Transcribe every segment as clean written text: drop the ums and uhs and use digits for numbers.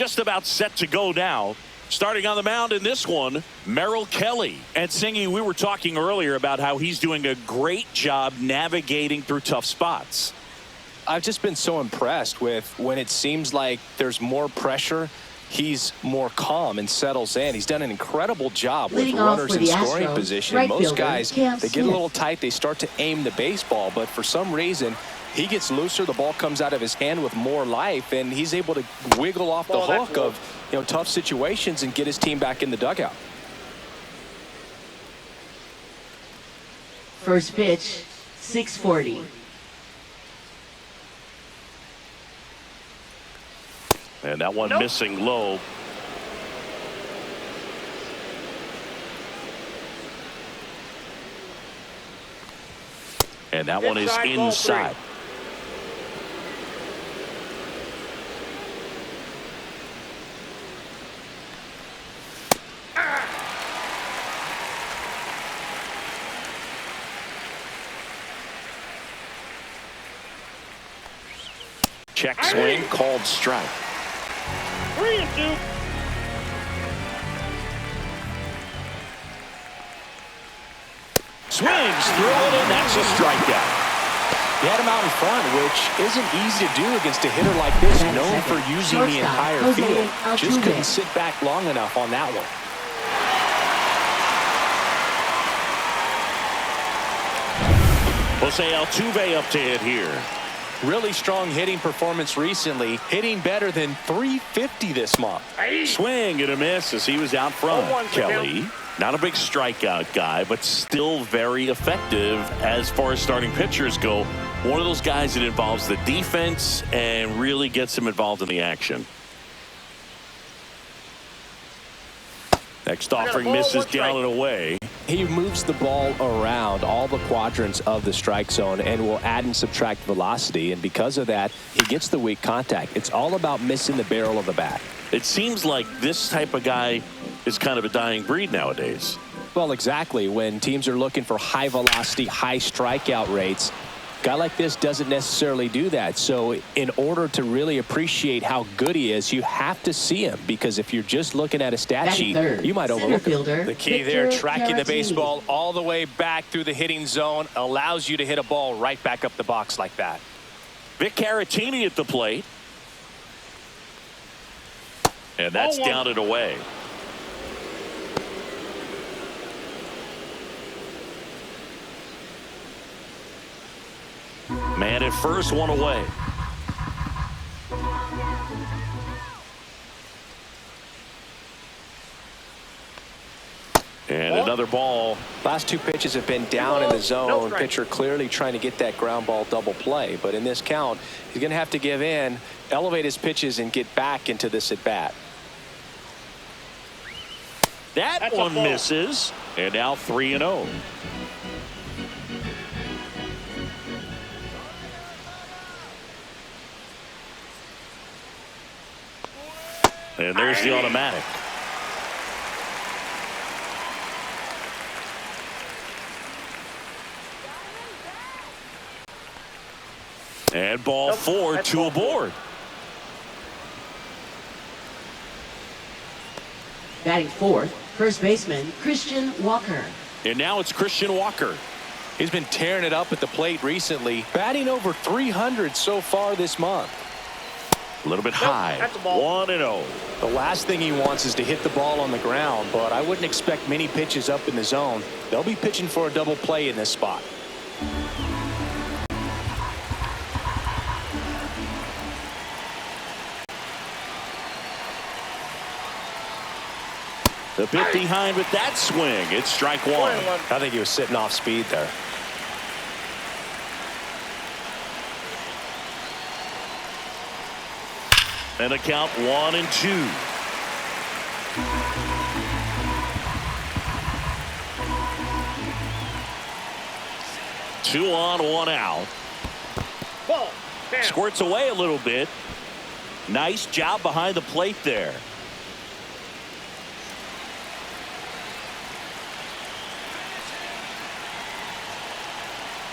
just about set to go now. Starting on the mound in this one, Merrill Kelly. And Singy, we were talking earlier about how he's doing a great job navigating through tough spots. I've just been so impressed with when it seems like there's more pressure, he's more calm and settles in. He's done an incredible job with runners in scoring position. Most guys, they get a little tight, they start to aim the baseball, but for some reason, he gets looser, the ball comes out of his hand with more life, and he's able to wiggle off the hook of tough situations and get his team back in the dugout. First pitch, 6:40. And that one missing low. And that one is inside. Check swing, called strike. 3-2. Swings through it, and that's a strikeout. He had him out in front, which isn't easy to do against a hitter like this, known for using the entire field. Just couldn't sit back long enough on that one. Jose Altuve up to hit here. Really strong hitting performance recently, hitting better than .350 this month. Swing and a miss as he was out front. Kelly, not a big strikeout guy, but still very effective as far as starting pitchers go. One of those guys that involves the defense and really gets him involved in the action. Next offering misses down and away. He moves the ball around all the quadrants of the strike zone and will add and subtract velocity, and because of that, he gets the weak contact. It's all about missing the barrel of the bat. It seems like this type of guy is kind of a dying breed nowadays. Well, exactly. When teams are looking for high velocity, high strikeout rates, a guy like this doesn't necessarily do that. So in order to really appreciate how good he is, you have to see him, because if you're just looking at a stat sheet, you might overlook him. The key there, tracking the baseball all the way back through the hitting zone, allows you to hit a ball right back up the box like that. Vic Caratini at the plate. And that's down and away. Man at first, one away. And another ball. Last two pitches have been down in the zone. Pitcher clearly trying to get that ground ball double play. But in this count, he's going to have to give in, elevate his pitches, and get back into this at bat. That one misses. And now 3-0. And there's the automatic. And ball 4, 2 aboard. Batting fourth, first baseman Christian Walker. And now it's Christian Walker. He's been tearing it up at the plate recently, batting over 300 so far this month. A little bit high. 1-0. The last thing he wants is to hit the ball on the ground, but I wouldn't expect many pitches up in the zone. They'll be pitching for a double play in this spot. The bit behind with that swing. It's strike one. I think he was sitting off speed there. And a count 1-2. Two on, one out. Squirts away a little bit. Nice job behind the plate there.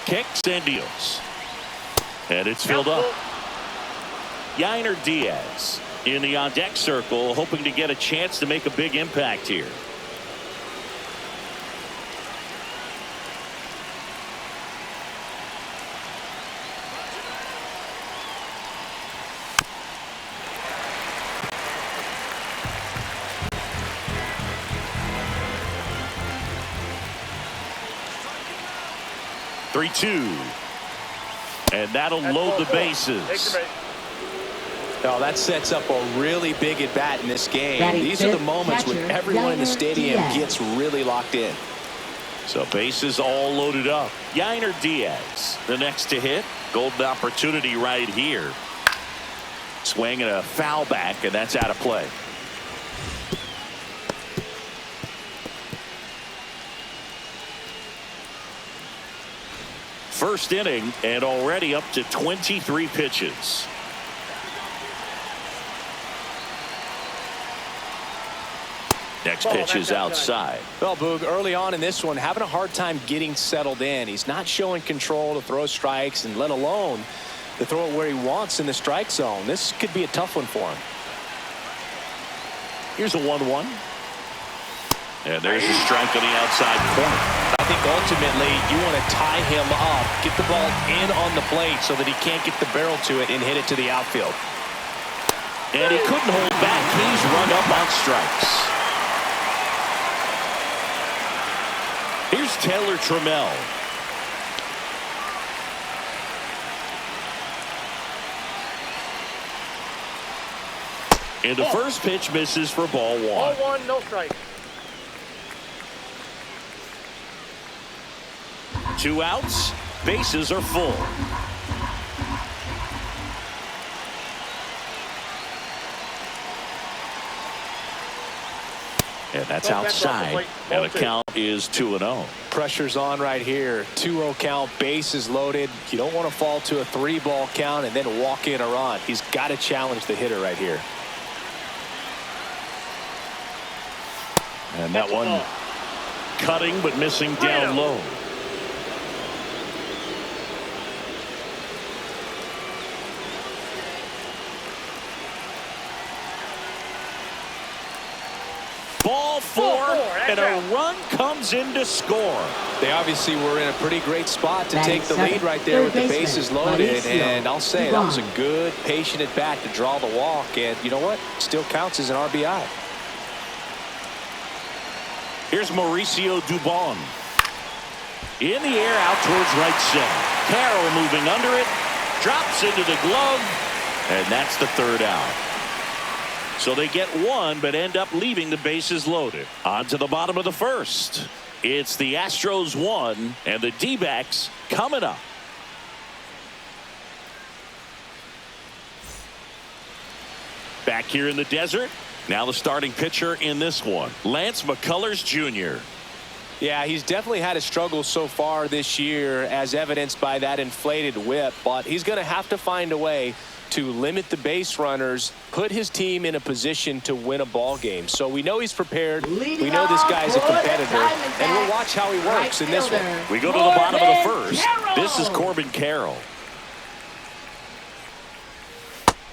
Kicks and deals. And it's filled up. Yainer Diaz in the on-deck circle, hoping to get a chance to make a big impact here. Three-two. And that'll load the bases. Oh, that sets up a really big at bat in this game. These are the moments when everyone in the stadium gets really locked in. So bases all loaded up. Yainer Diaz, the next to hit. Golden opportunity right here. Swing and a foul back, and that's out of play. First inning, and already up to 23 pitches. Next pitch is outside. Well, Boog, early on in this one, having a hard time getting settled in. He's not showing control to throw strikes, and let alone to throw it where he wants in the strike zone. This could be a tough one for him. Here's a 1-1. And there's a strike on the outside corner. I think ultimately you want to tie him up, get the ball in on the plate so that he can't get the barrel to it and hit it to the outfield. And he couldn't hold back. He's run up on strikes. Here's Taylor Trammell. And the first pitch misses for ball one. Ball one, no strike. 2 outs. Bases are full. And that's outside. And the count is 2-0. Pressure's on right here. 2-0 count, bases loaded. You don't want to fall to a 3-ball count and then walk in a run. He's got to challenge the hitter right here. And that one cutting but missing down low. Ball four, and a run comes in to score. They obviously were in a pretty great spot to take the lead right there with the bases loaded. And I'll say that was a good, patient at bat to draw the walk. And you know what? Still counts as an RBI. Here's Mauricio Dubon. In the air, out towards right center. Carroll moving under it. Drops into the glove. And that's the third out. So they get one, but end up leaving the bases loaded. On to the bottom of the first. It's the Astros 1 and the D-backs coming up. Back here in the desert. Now the starting pitcher in this one, Lance McCullers Jr. Yeah, he's definitely had a struggle so far this year, as evidenced by that inflated whip. But he's going to have to find a way to limit the base runners, put his team in a position to win a ball game. So we know he's prepared. We know this guy's a competitor, and we'll watch how he works in this one. We go to the bottom of the first. This is Corbin Carroll.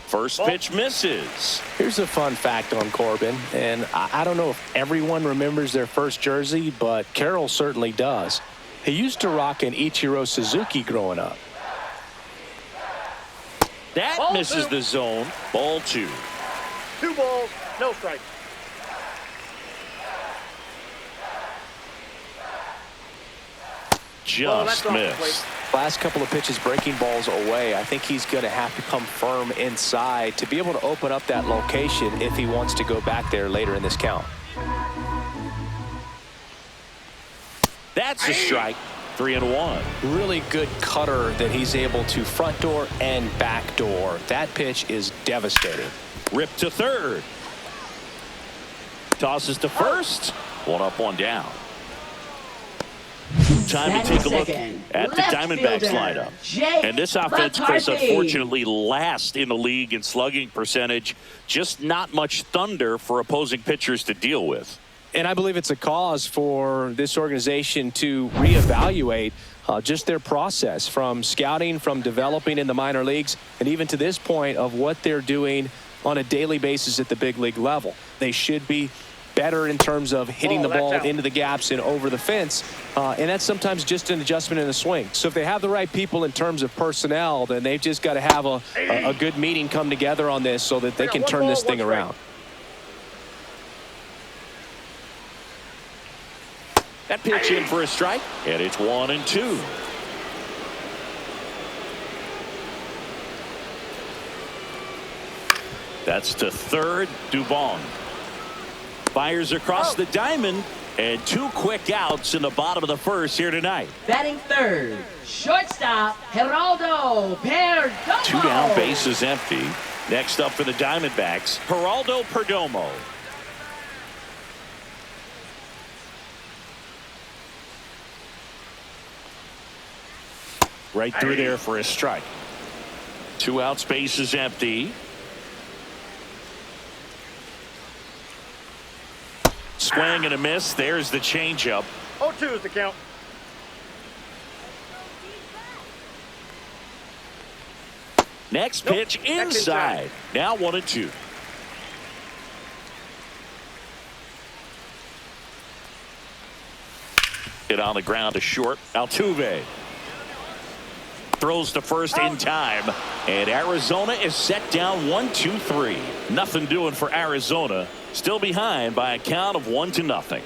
First pitch misses. Here's a fun fact on Corbin, and I don't know if everyone remembers their first jersey, but Carroll certainly does. He used to rock an Ichiro Suzuki growing up. That ball misses two. The zone. Ball two. 2 balls, no strike. Just missed. Last couple of pitches breaking balls away. I think he's going to have to come firm inside to be able to open up that location if he wants to go back there later in this count. That's a strike. 3-1. Really good cutter that he's able to front door and back door. That pitch is devastating. Rip to third. Tosses to first. 1 up, 1 down. Time to take a look at the Diamondbacks lineup. And this offense, Chris, unfortunately last in the league in slugging percentage. Just not much thunder for opposing pitchers to deal with. And I believe it's a cause for this organization to reevaluate just their process, from scouting, from developing in the minor leagues, and even to this point of what they're doing on a daily basis at the big league level. They should be better in terms of hitting the ball into the gaps and over the fence. And that's sometimes just an adjustment in the swing. So if they have the right people in terms of personnel, then they've just got to have a good meeting come together on this so that they can turn this thing around. That pitch in for a strike, and it's 1-2. That's to third. Dubon fires across the diamond, and 2 quick outs in the bottom of the first here tonight. Batting third, shortstop Geraldo Perdomo. 2 down, bases empty. Next up for the Diamondbacks, Geraldo Perdomo. Right through there for a strike. 2 outs, bases empty. Swing and a miss. There's the changeup. 0-2 is the count. Next pitch inside. Now 1-2. Hit on the ground to short. Altuve throws to first in time, and Arizona is set down 1-2-3. Nothing doing for Arizona. Still behind by a count of 1-0.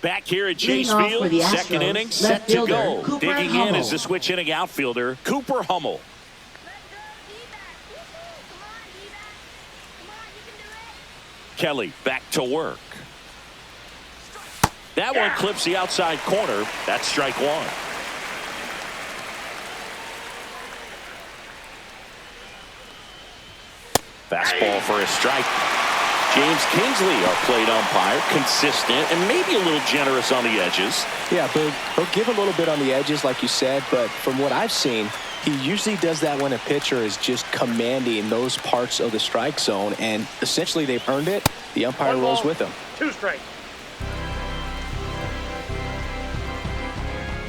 Back here at Chase Field, second inning set to go. Digging in is the switch inning outfielder, Cooper Hummel. Kelly back to work. That one clips the outside corner. That's strike 1. Fastball for a strike. James Kingsley, our plate umpire, consistent and maybe a little generous on the edges. Yeah, he'll give a little bit on the edges, like you said, but from what I've seen, he usually does that when a pitcher is just commanding those parts of the strike zone, and essentially they've earned it. The umpire rolls with them. 2 strikes.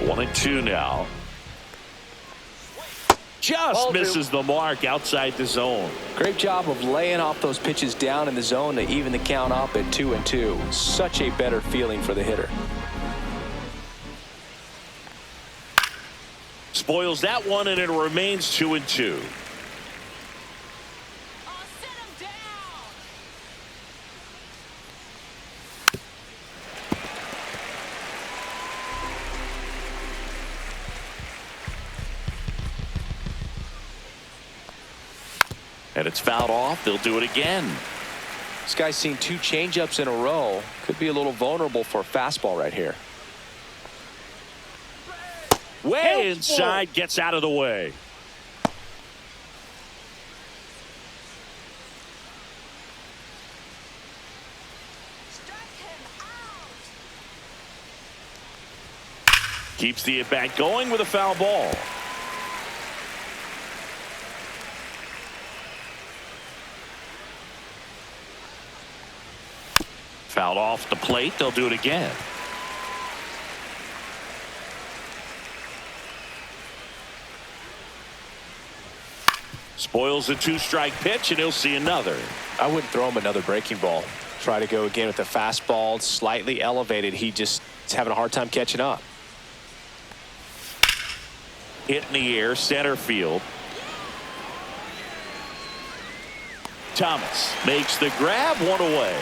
1-2 now. Just misses the mark outside the zone. Great job of laying off those pitches down in the zone to even the count up at 2-2. Such a better feeling for the hitter. Spoils that one, and it remains 2-2. And it's fouled off. They'll do it again. This guy's seen 2 changeups in a row. Could be a little vulnerable for a fastball right here. Way inside, gets out of the way. Keeps the at-bat going with a foul ball. Fouled off the plate. They'll do it again. Spoils the 2-strike pitch, and he'll see another. I wouldn't throw him another breaking ball. Try to go again with the fastball, slightly elevated. He just is having a hard time catching up. Hit in the air, center field. Thomas makes the grab, 1 away.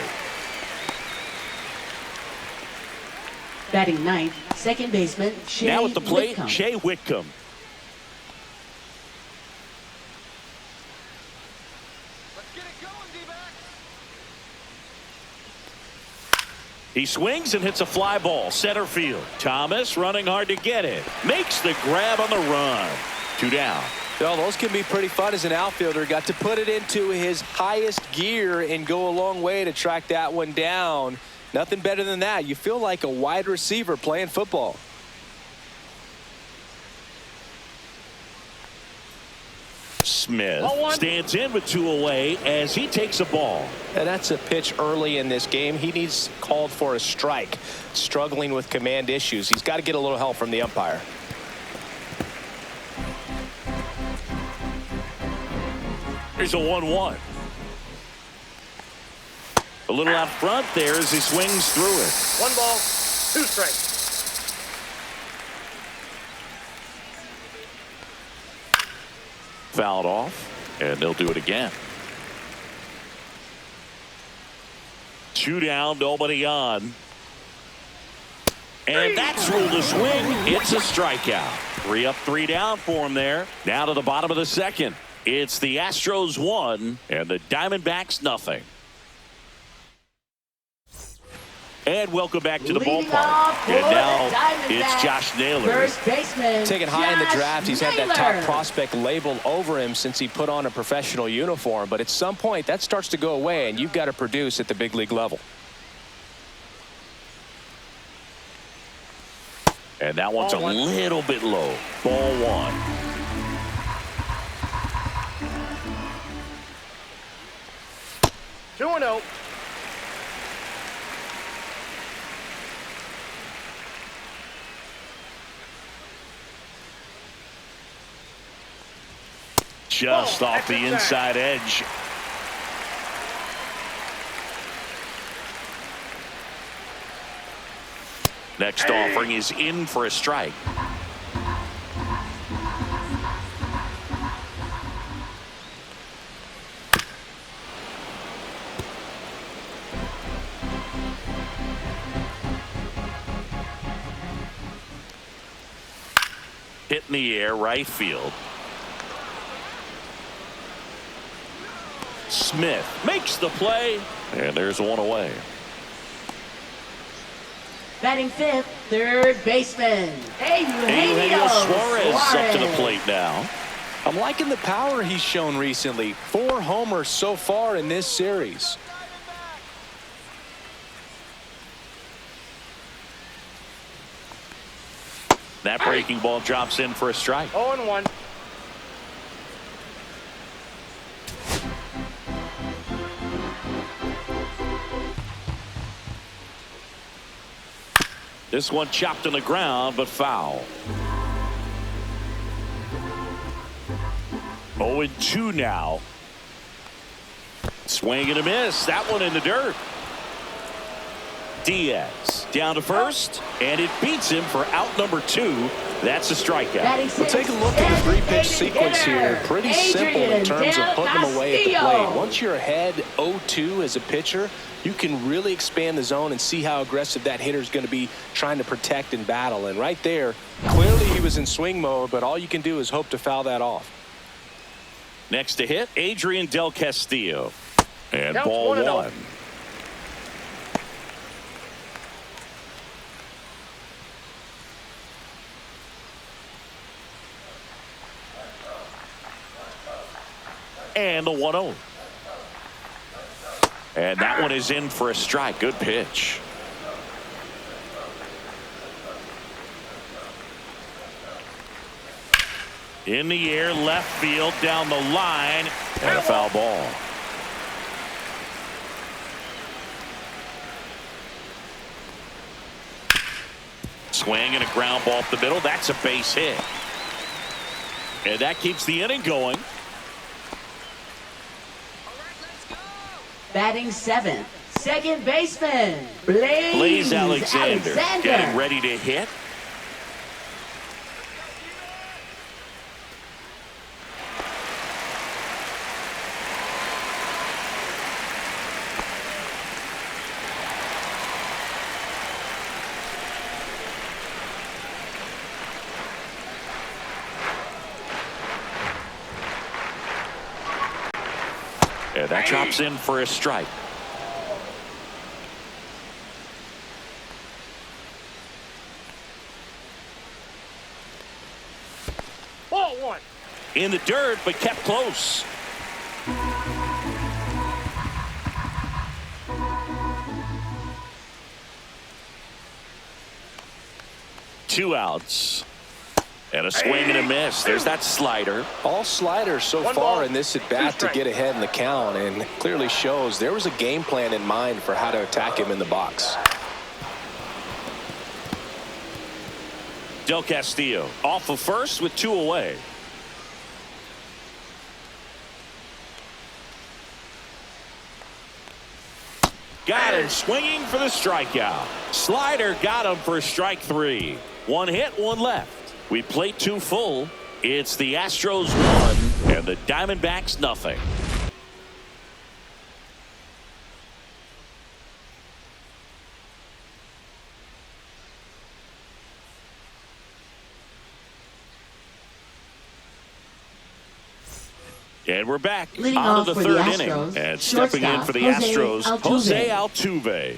Batting ninth, second baseman Shea Now at the plate, Whitcomb. Shea Whitcomb. He swings and hits a fly ball, center field. Thomas running hard to get it. Makes the grab on the run. 2 down. Well, those can be pretty fun as an outfielder. Got to put it into his highest gear and go a long way to track that one down. Nothing better than that. You feel like a wide receiver playing football. Smith stands in with 2 away as he takes a ball. And that's a pitch early in this game. He needs called for a strike. Struggling with command issues. He's got to get a little help from the umpire. Here's a 1-1. A little out front there as he swings through it. 1 ball, 2 strikes. Fouled off, and they'll do it again. 2 down, nobody on. And that's ruled a swing. It's a strikeout. 3 up, 3 down for him there. Now to the bottom of the second. It's the Astros 1 and the Diamondbacks nothing. And welcome back to the ballpark. And now it's Josh Naylor. First baseman. Taken high in the draft. He's had that top prospect label over him since he put on a professional uniform. But at some point, that starts to go away, and you've got to produce at the big league level. And that one's a little bit low. Ball 1. Two and 0. Just off the inside edge. Next offering is in for a strike. Hit in the air, right field. Smith makes the play, and there's 1 away. Batting 5th, third baseman, Eugenio Suarez up to the plate now. I'm liking the power he's shown recently. 4 homers so far in this series. That breaking ball drops in for a strike. 0-1. This one chopped on the ground, but foul. 0-2 now. Swing and a miss. That one in the dirt. Diaz down to first, and it beats him for out number 2. That's a strikeout. We'll take a look at the 3-pitch sequence here. Pretty simple in terms of putting them away at the plate. Once you're ahead 0-2 as a pitcher, you can really expand the zone and see how aggressive that hitter is going to be trying to protect and battle. And right there, clearly he was in swing mode, but all you can do is hope to foul that off. Next to hit, Adrian Del Castillo. And Counts ball 1. And the 1-0. And that one is in for a strike. Good pitch. In the air, left field, down the line, and a foul ball. Swing and a ground ball up the middle. That's a base hit. And that keeps the inning going. Batting 7th, second baseman, Blaze Alexander getting ready to hit. And that drops in for a strike. Ball 1. In the dirt, but kept close. Two outs. And a swing and a miss. There's that slider. All sliders so far in this at-bat to get ahead in the count, and clearly shows there was a game plan in mind for how to attack him in the box. Del Castillo off of first with 2 away. Got him swinging for the strikeout. Slider got him for strike 3. 1 hit, 1 left. We played 2 full. It's the Astros 1 and the Diamondbacks nothing. And we're back on to the 3rd inning. And stepping in for the Astros, Jose Altuve.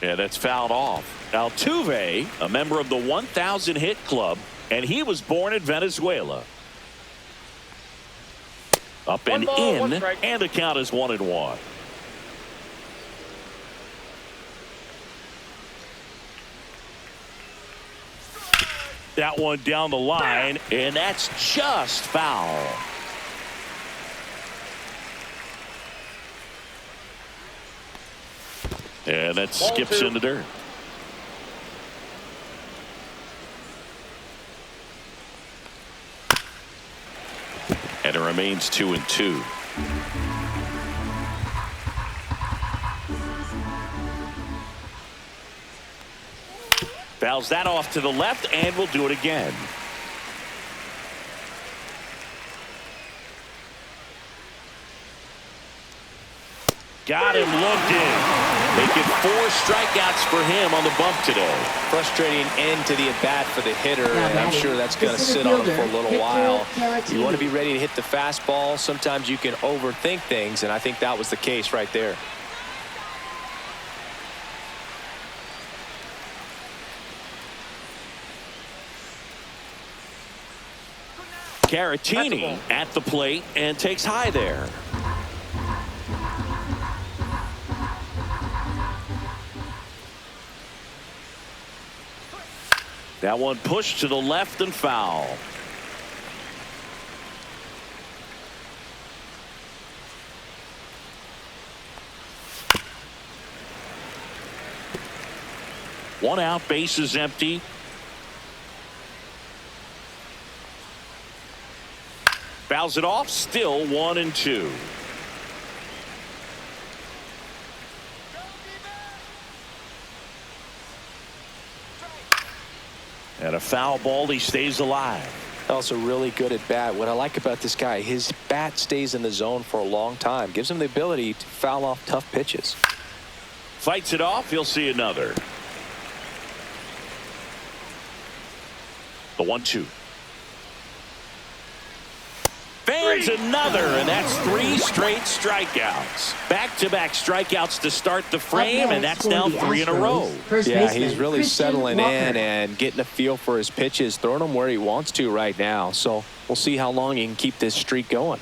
Yeah, that's fouled off. Altuve, a member of the 1,000 hit club, and he was born in Venezuela. Up and in, and the count is 1-1. That one down the line, and that's just foul. And that skips in the dirt. And it remains 2-2. Fouls that off to the left, and we'll do it again. Got him looked in. Making 4 strikeouts for him on the bump today. Frustrating end to the at-bat for the hitter, and I'm sure that's going to sit on him for a little while. You want to be ready to hit the fastball. Sometimes you can overthink things, and I think that was the case right there. Caratini at the plate and takes high there. That one pushed to the left and foul. One out, bases empty. Fouls it off, still 1-2. And a foul ball, he stays alive. Also really good at bat. What I like about this guy, his bat stays in the zone for a long time. Gives him the ability to foul off tough pitches. Fights it off, he'll see another. The 1-2. Fans another, and that's 3 straight strikeouts. Back-to-back strikeouts to start the frame, and that's now 3 in a row. Yeah, he's really settling in and getting a feel for his pitches, throwing them where he wants to right now. So we'll see how long he can keep this streak going.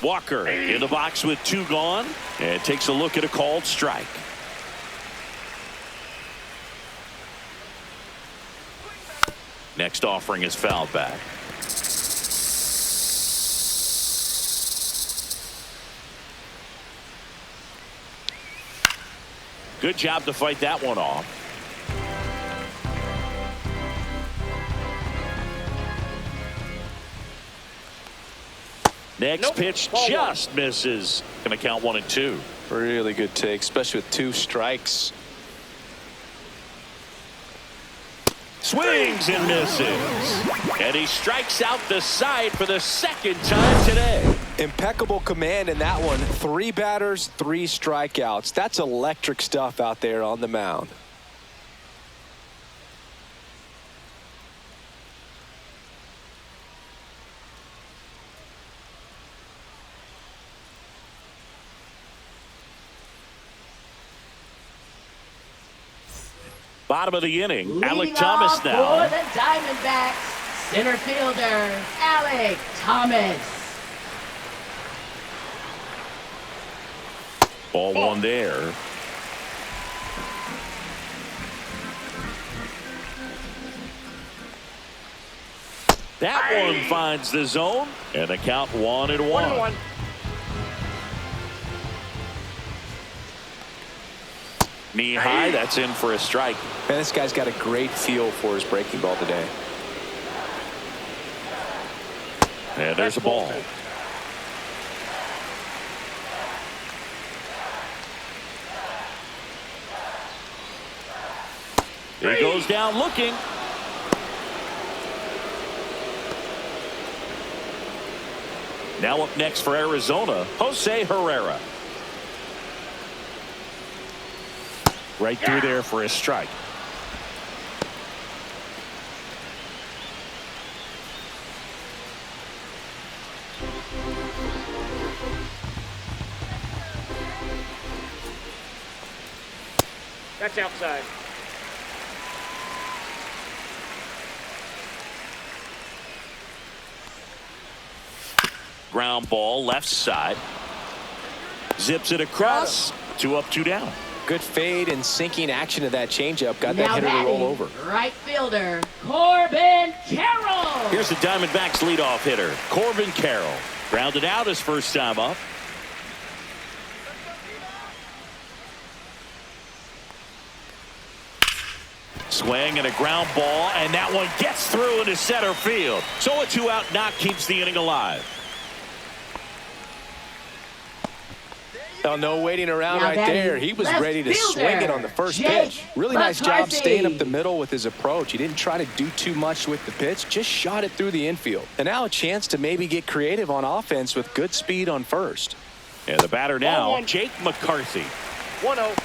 Walker in the box with 2 gone, and takes a look at a called strike. Next offering is fouled back. Good job to fight that one off. Next pitch just misses. Going to count 1-2. Really good take, especially with 2 strikes. Swings and misses. And he strikes out the side for the 2nd time today. Impeccable command in that one. 3 batters, 3 strikeouts. That's electric stuff out there on the mound. Bottom of the inning, Alek Leading Thomas off now. for the Diamondbacks, center fielder, Alek Thomas. Ball one there. That one finds the zone, and the count 1-1. 1-1. Knee high, that's in for a strike. Man, this guy's got a great feel for his breaking ball today. And there's a ball. He goes down looking. Now up next for Arizona, Jose Herrera. Right through there for a strike. That's outside. Ground ball left side. Zips it across. 2 up, 2 down. Good fade and sinking action of that changeup. Got that Now hitter to roll over. right fielder, Corbin Carroll. Here's the Diamondbacks leadoff hitter, Corbin Carroll. Grounded out his first time up. Swing and a ground ball, and that one gets through into center field. So a 2-out knock keeps the inning alive. Oh, no waiting around Now right there. He was left ready to fielder, swing it on the first Jake pitch. Really nice job McCarthy. staying up the middle with his approach. He didn't try to do too much with the pitch, just shot it through the infield. And now a chance to maybe get creative on offense with good speed on first. And the batter now, 1-1. Jake McCarthy. 1-0.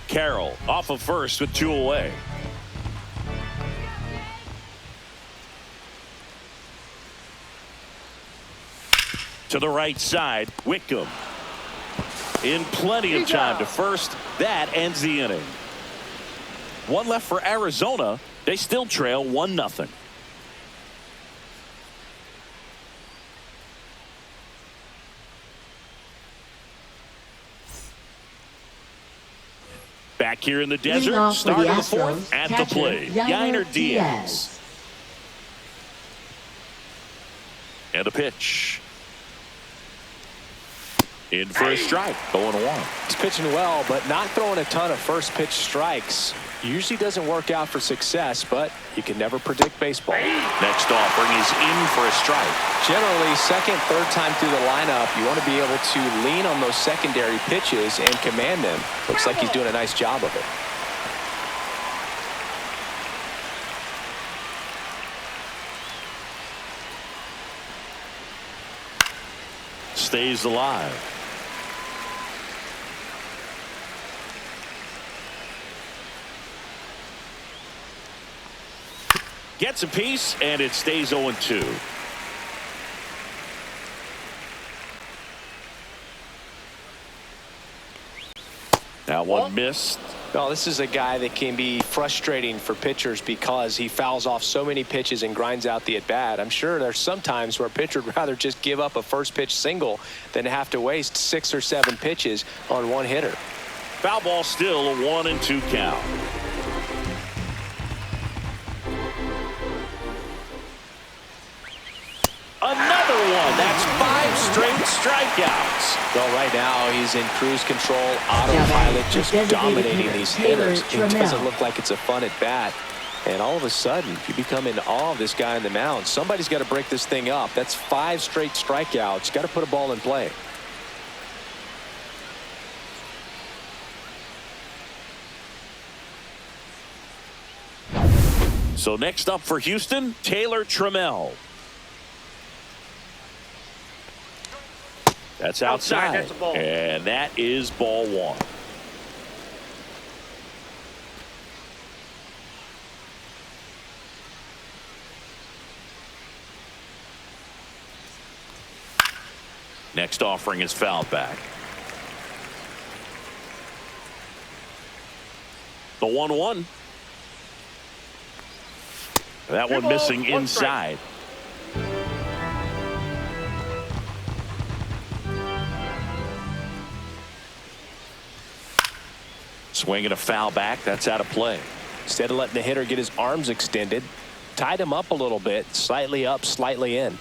Carroll off of first with 2 away. To the right side, Wickham. In plenty of time to first. That ends the inning. 1 left for Arizona. They still trail 1-0. Back here in the desert, start of the fourth, at the plate, Yainer Diaz. And a pitch. In for a strike, 0-1. He's pitching well, but not throwing a ton of first pitch strikes. Usually doesn't work out for success, but you can never predict baseball. Next offering is in for a strike. Generally, second, third time through the lineup, you want to be able to lean on those secondary pitches and command them. Looks like he's doing a nice job of it. Stays alive. Gets a piece, and it stays 0-2. Now one missed. Well, this is a guy that can be frustrating for pitchers because he fouls off so many pitches and grinds out the at-bat. I'm sure there's some times where a pitcher would rather just give up a first pitch single than have to waste 6 or 7 pitches on one hitter. Foul ball still, a 1-2 count. Another one. That's 5 straight strikeouts. Well, right now he's in cruise control, autopilot, just dominating these hitters. It doesn't look like it's a fun at bat. And all of a sudden, you become in awe of this guy on the mound. Somebody's got to break this thing up. That's 5 straight strikeouts. Got to put a ball in play. So next up for Houston, Taylor Trammell. That's outside. That's a ball. And that is ball 1. Next offering is fouled back. The 1-1. That one missing inside. Swinging a foul back. That's out of play. Instead of letting the hitter get his arms extended, tied him up a little bit, slightly up, slightly in.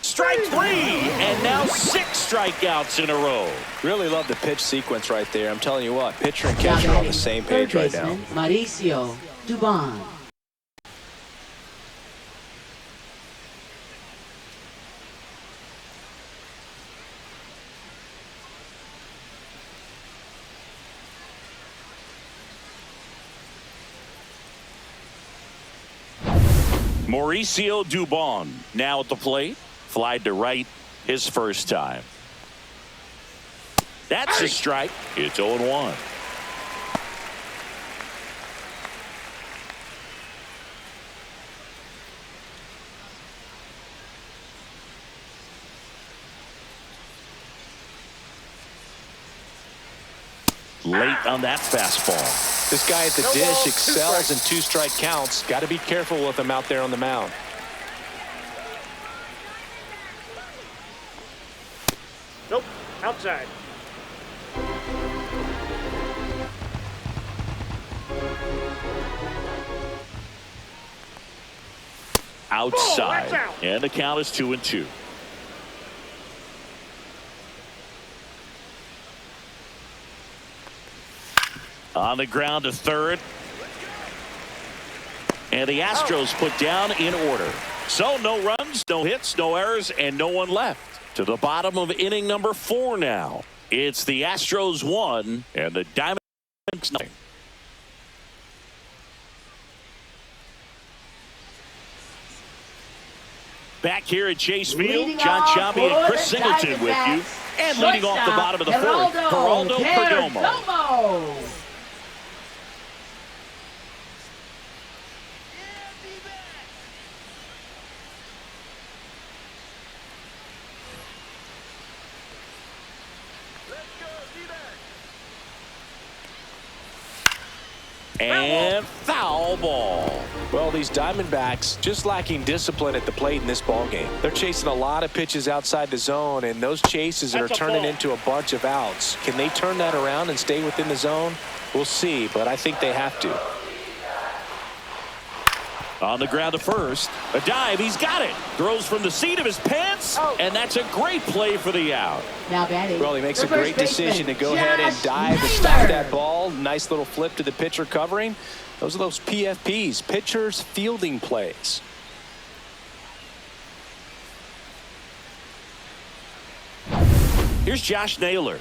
Strike 3, and now 6 strikeouts in a row. Really love the pitch sequence right there. I'm telling you what, pitcher and catcher are on the same page right now. Mauricio Dubon. Mauricio Dubon now at the plate. Flied to right his first time. That's a strike. It's 0-1. Late on that fastball. This guy at the dish excels in 2-strike counts. Got to be careful with him out there on the mound. Nope. Outside. Outside. Out. And the count is 2-2. On the ground to third. And the Astros put down in order. So no runs, no hits, no errors, and no one left. To the bottom of inning number 4 now. It's the Astros 1 and the Diamondbacks 9. Back here at Chase Field, John Sciambi and Chris Singleton with you. And leading off the bottom of the 4th, Geraldo Perdomo. And foul ball. Well, these Diamondbacks just lacking discipline at the plate in this ballgame. They're chasing a lot of pitches outside the zone, and those chases are turning into a bunch of outs. Can they turn that around and stay within the zone? We'll see, but I think they have to. On the ground to first. A dive. He's got it. Throws from the seat of his pants. And that's a great play for the out. Now batting. Well, he makes a great decision to go ahead and dive and stop that ball. Nice little flip to the pitcher covering. Those are those PFPs, pitchers fielding plays. Here's Josh Naylor.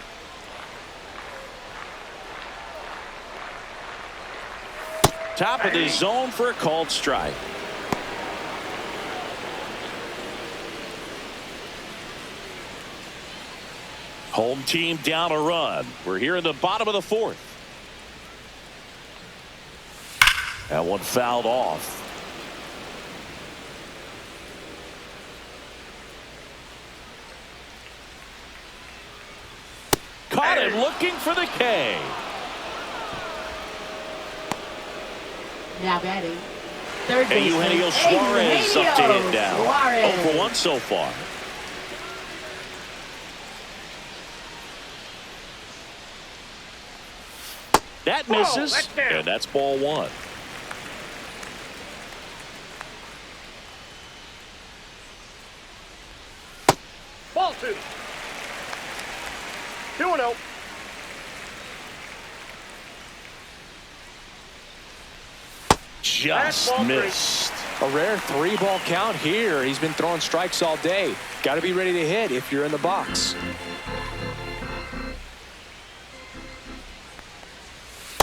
Top of the zone for a called strike. Home team down a run. We're here in the bottom of the 4th. That one fouled off. Caught him looking for the K. Now batting. Third baseman. Eugenio Suarez up to hit down. 0 for 1 so far. That misses, and that's ball 1. Ball 2. 2-0. Just missed. A rare 3-ball count here. He's been throwing strikes all day. Got to be ready to hit if you're in the box.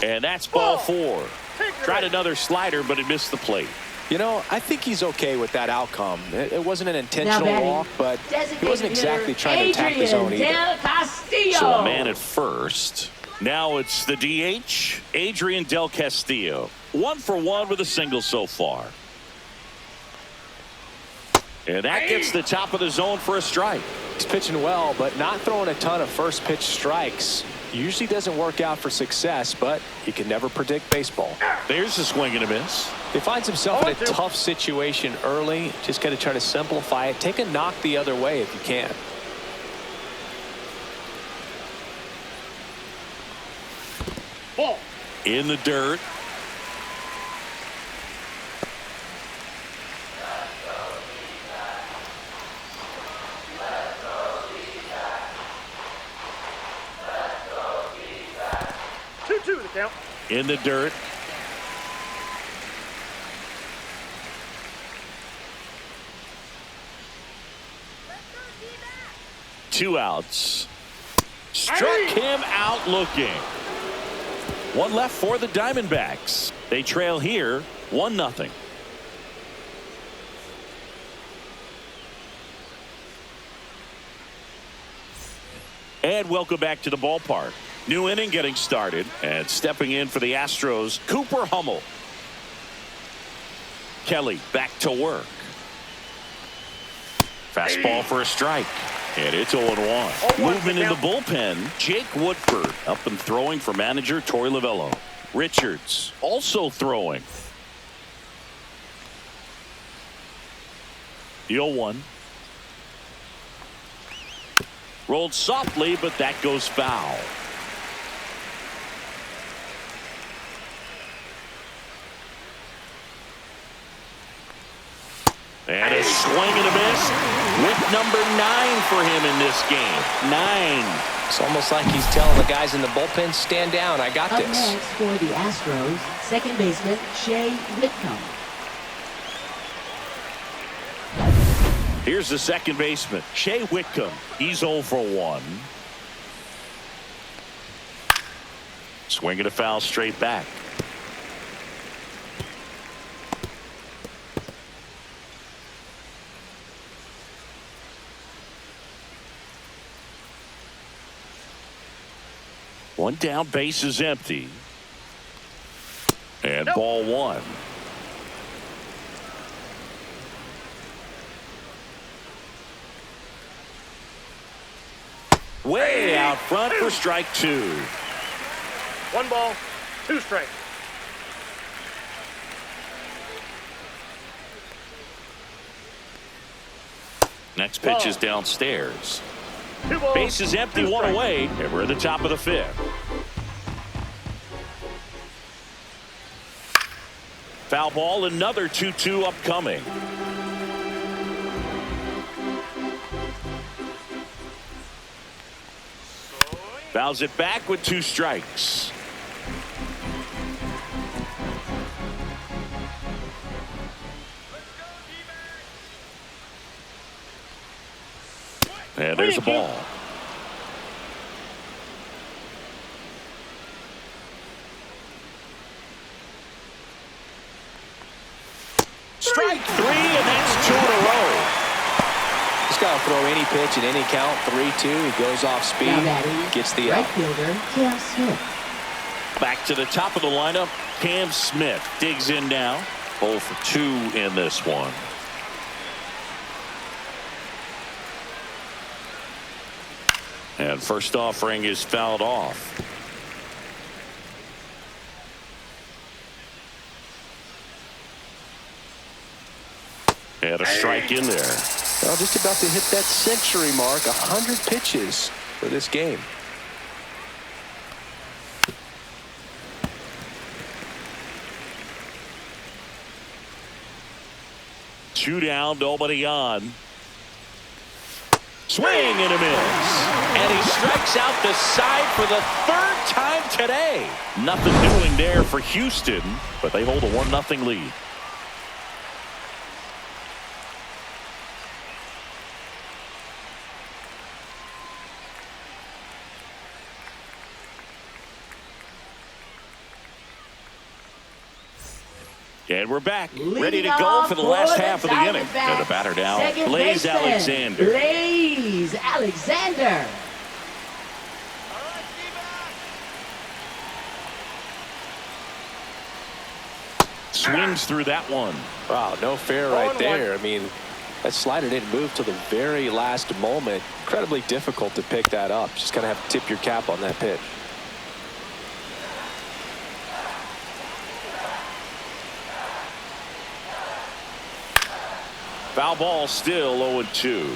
And that's ball 4. Tried another slider, but it missed the plate. You know, I think he's okay with that outcome. It wasn't an intentional walk, but he wasn't exactly trying to attack the zone either. So a man at first. Now it's the DH, Adrian Del Castillo. 1 for 1 with a single so far. And that gets the top of the zone for a strike. He's pitching well, but not throwing a ton of first pitch strikes. Usually doesn't work out for success, but you can never predict baseball. There's a swing and a miss. He finds himself in a tough situation early. Just got to try to simplify it. Take a knock the other way if you can. Ball. In the dirt. Two the count. In the dirt. Two outs. Struck him out looking. One left for the Diamondbacks. They trail here 1-0. And welcome back to the ballpark. New inning getting started, and stepping in for the Astros, Cooper Hummel. Kelly back to work. Fastball for a strike, and it's 0-1. Movement in the bullpen. Jake Woodford up and throwing for manager Torey Lovullo. Richards also throwing. The 0-1. Rolled softly, but that goes foul. And a swing and a miss with number 9 for him in this game. 9. It's almost like he's telling the guys in the bullpen, stand down, I got Up this. next for the Astros, second baseman Shea Whitcomb. Here's the second baseman, Shea Whitcomb. He's 0 for 1. Swinging a foul straight back. One down, base is empty. And ball 1. Way out front for strike 2. 1 ball, 2 strikes. Next pitch is downstairs. 2 balls, Base is empty, 2 1 strikes. away, and we're at the top of the 5th. Foul ball, another 2-2 upcoming. Fouls it back with 2 strikes. And there's a ball. Strike 3, and that's 2 in a row. He's got to throw any pitch at any count. 3-2. He goes off speed. Now batting, Gets the right out. fielder Cam Smith. Back to the top of the lineup. Cam Smith digs in now. 0 for 2 in this one. And first offering is fouled off. And a strike in there. Well, just about to hit that century mark. 100 pitches for this game. Two down, nobody on. Swing and a miss. And he strikes out the side for the 3rd time today. Nothing doing there for Houston, but they hold a 1-0 lead. And we're back, ready to go for the last half of the inning. And the batter now, Blaze Alexander. Blaze Alexander. Swings through that one. Wow, no fair right there. I mean, that slider didn't move till the very last moment. Incredibly difficult to pick that up. Just kind of have to tip your cap on that pitch. Foul ball, still 0-2.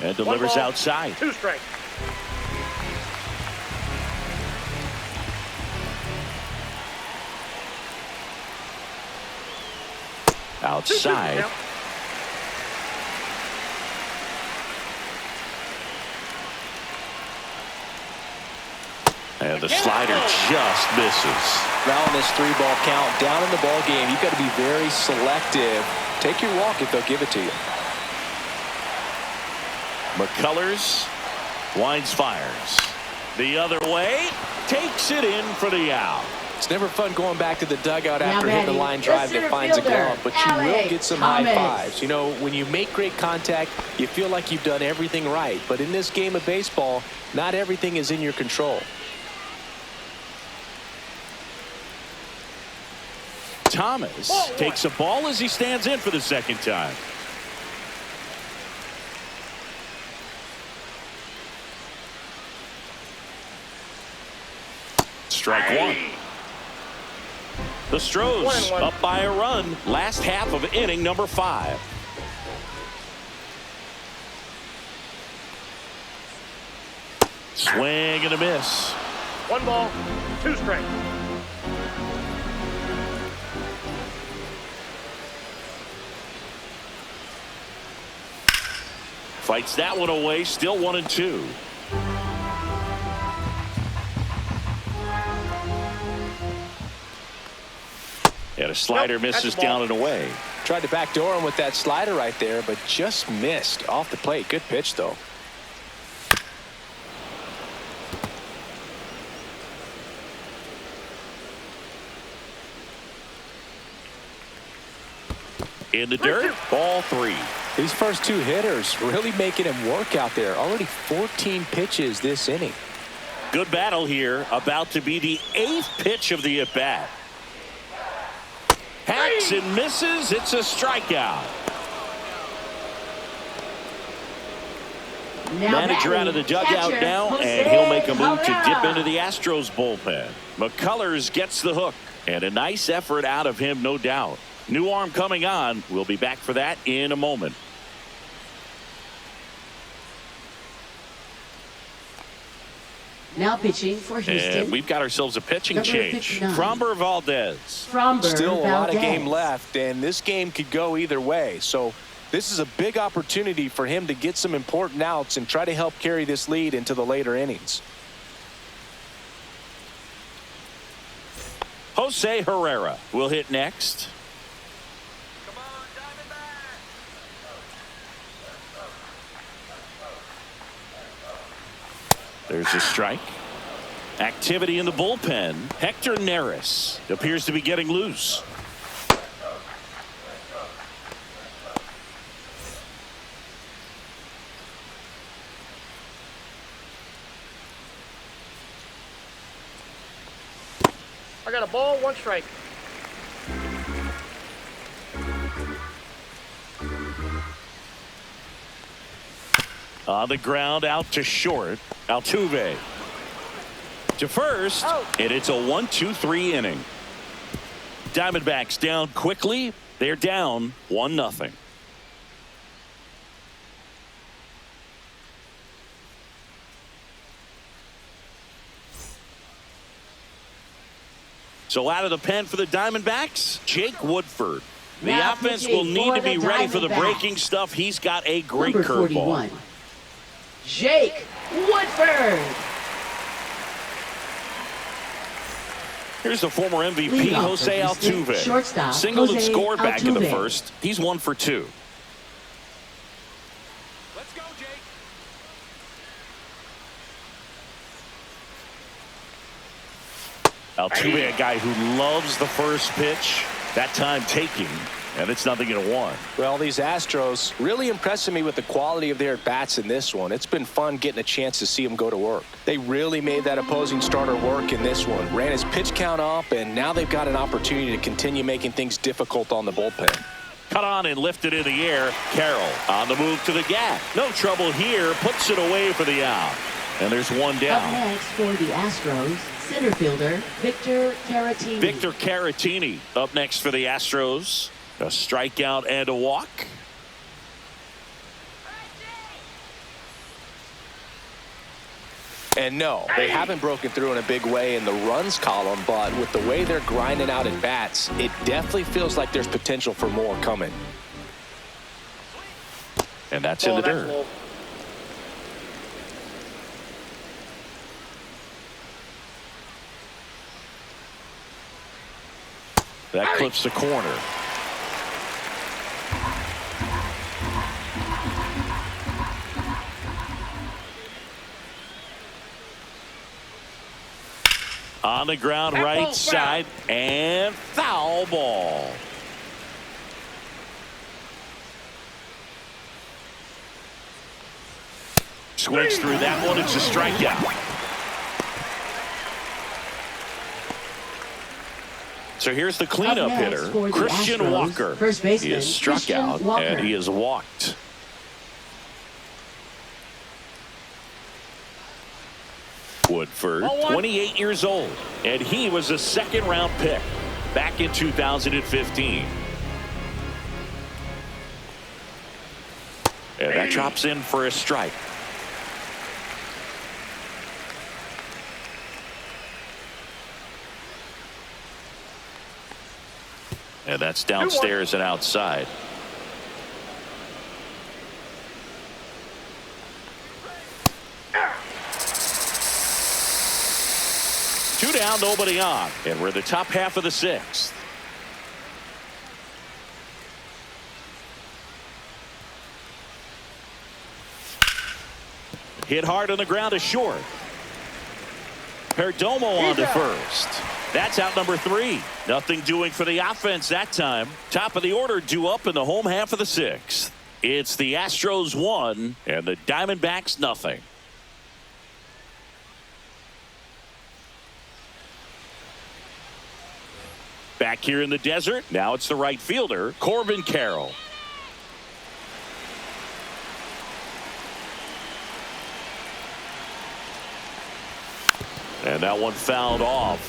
And delivers outside. 2 strikes. Outside. And the slider just misses. Now on this 3-ball count, down in the ball game, you've got to be very selective. Take your walk if they'll give it to you. McCullers winds, fires the other way, takes it in for the out. It's never fun going back to the dugout after hitting the line drive that finds a glove, but you will get some high fives. You know, when you make great contact, you feel like you've done everything right. But in this game of baseball, not everything is in your control. Thomas takes a ball as he stands in for the second time. Strike one. The Astros up by a run. Last half of inning number 5. Swing and a miss. 1 ball, 2 strikes. Fights that one away. Still 1-2. And a slider misses down and away. Tried to backdoor him with that slider right there, but just missed off the plate. Good pitch, though. In the dirt, ball 3. These first 2 hitters really making him work out there. Already 14 pitches this inning. Good battle here. About to be the 8th pitch of the at-bat. Hacks and misses. It's a strikeout. Manager out of the dugout now, and he'll make a move to dip into the Astros bullpen. McCullers gets the hook, and a nice effort out of him, no doubt. New arm coming on. We'll be back for that in a moment. Now pitching for Houston. And we've got ourselves a pitching change. Framber Valdez. Still a lot of game left, and this game could go either way. So this is a big opportunity for him to get some important outs and try to help carry this lead into the later innings. Jose Herrera will hit next. Come on, Diamondbacks. There's a strike. Activity in the bullpen. Hector Neris appears to be getting loose. I got a ball, 1 strike. On the ground, out to short. Altuve to first, and it's a 1-2-3 inning. Diamondbacks down quickly. They're down 1-0. So out of the pen for the Diamondbacks, Jake Woodford. The Now offense will need to be ready for the breaking stuff. He's got a great curveball. Jake Woodford. Here's the former MVP, Jose Altuve. Shortstop, Singled and Jose scored back in the Altuve. first. He's 1 for 2. Let's go, Jake. Altuve, a guy who loves the first pitch, that time taking, and it's 0-1. Well, these Astros really impressing me with the quality of their bats in this one. It's been fun getting a chance to see them go to work. They really made that opposing starter work in this one. Ran his pitch count up, and now they've got an opportunity to continue making things difficult on the bullpen. Cut on and lifted in the air. Carroll on the move to the gap. No trouble here. Puts it away for the out. And there's one down. Up next for the Astros, center fielder Victor Caratini. Victor Caratini up next for the Astros. A strikeout and a walk. And no, they haven't broken through in a big way in the runs column, but with the way they're grinding out at bats, it definitely feels like there's potential for more coming. And that's in the dirt. Low. That clips the corner. On the ground, right side, and foul ball. Swings through that one. It's a strikeout. So here's the cleanup hitter, Christian Astros, Walker. First baseman, He is struck Christian out, Walker. and he is walked. Woodford, 28 years old, and he was a second-round pick back in 2015. And that drops in for a strike. And that's downstairs and outside. Two down, nobody on. And we're in the top half of the sixth. Hit hard on the ground to short. Perdomo on to first. That's out number 3. Nothing doing for the offense that time. Top of the order due up in the home half of the sixth. It's the Astros 1 and the Diamondbacks nothing. Back here in the desert, now it's the right fielder, Corbin Carroll. And that one fouled off.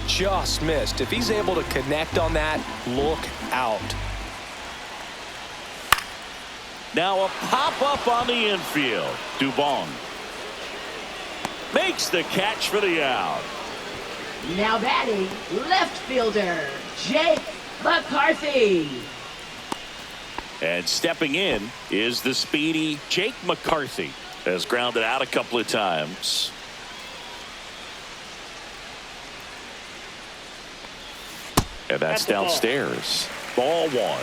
Just missed. If he's able to connect on that, look out. Now a pop-up on the infield. Dubon makes the catch for the out. Now batting, left fielder, Jake McCarthy. And stepping in is the speedy Jake McCarthy. Has grounded out a couple of times. And that's downstairs. Ball 1.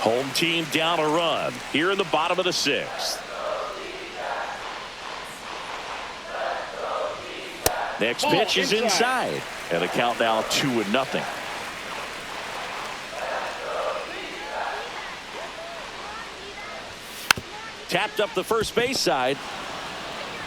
Home team down a run here in the bottom of the sixth. Next pitch is inside. And the count now 2-0. Tapped up the first base side.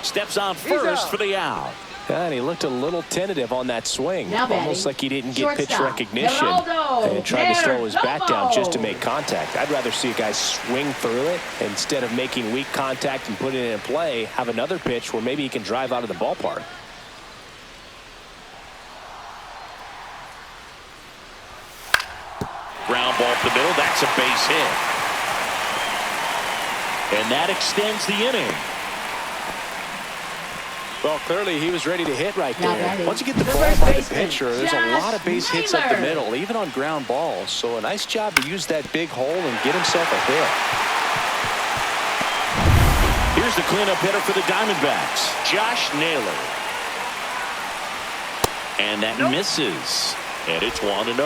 Steps on first for the out. And he looked a little tentative on that swing. Now almost like he didn't get pitch shortstop, recognition. Geraldo And tried to throw his bat down just to Perdomo. make contact. I'd rather see a guy swing through it instead of making weak contact and putting it in play. Have another pitch where maybe he can drive out of the ballpark. Ground ball up the middle. That's a base hit. And that extends the inning. Well, clearly he was ready to hit right Now there. batting, Once you get the the ball first by the baseman, pitcher, there's a Josh lot of base hits up the Naylor. middle, even on ground balls. So a nice job to use that big hole and get himself a hit. Here's the cleanup hitter for the Diamondbacks, Josh Naylor. And that misses. And it's 1-0.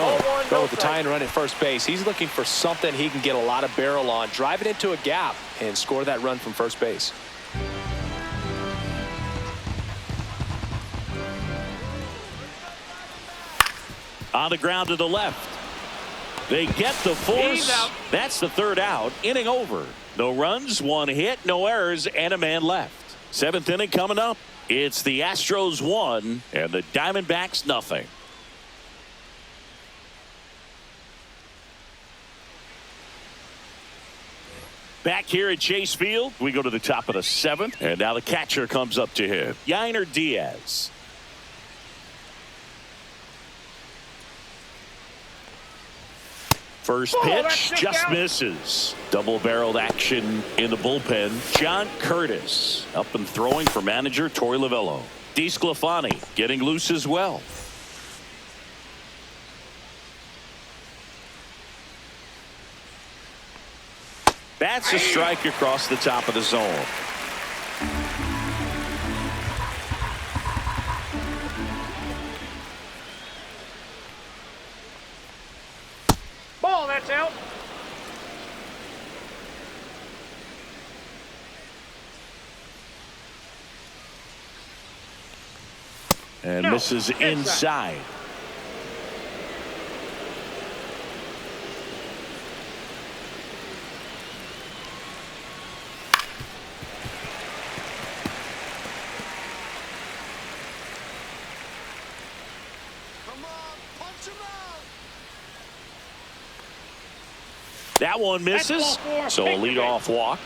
Well, with the tying run at first base, he's looking for something he can get a lot of barrel on, drive it into a gap, and score that run from first base. On the ground to the left. They get the force. That's the third out. Inning over. No runs, 1 hit, no errors, and a man left. 7th inning coming up. It's the Astros 1 and the Diamondbacks nothing. Back here at Chase Field, we go to the top of the 7th, and now the catcher comes up to hit. Yainer Diaz. First pitch just misses. Double-barreled action in the bullpen. John Curtis up and throwing for manager Torey Lovullo. DeSclafani getting loose as well. That's a strike across the top of the zone. Ball, that's out. And misses inside. That one misses, so a leadoff walk.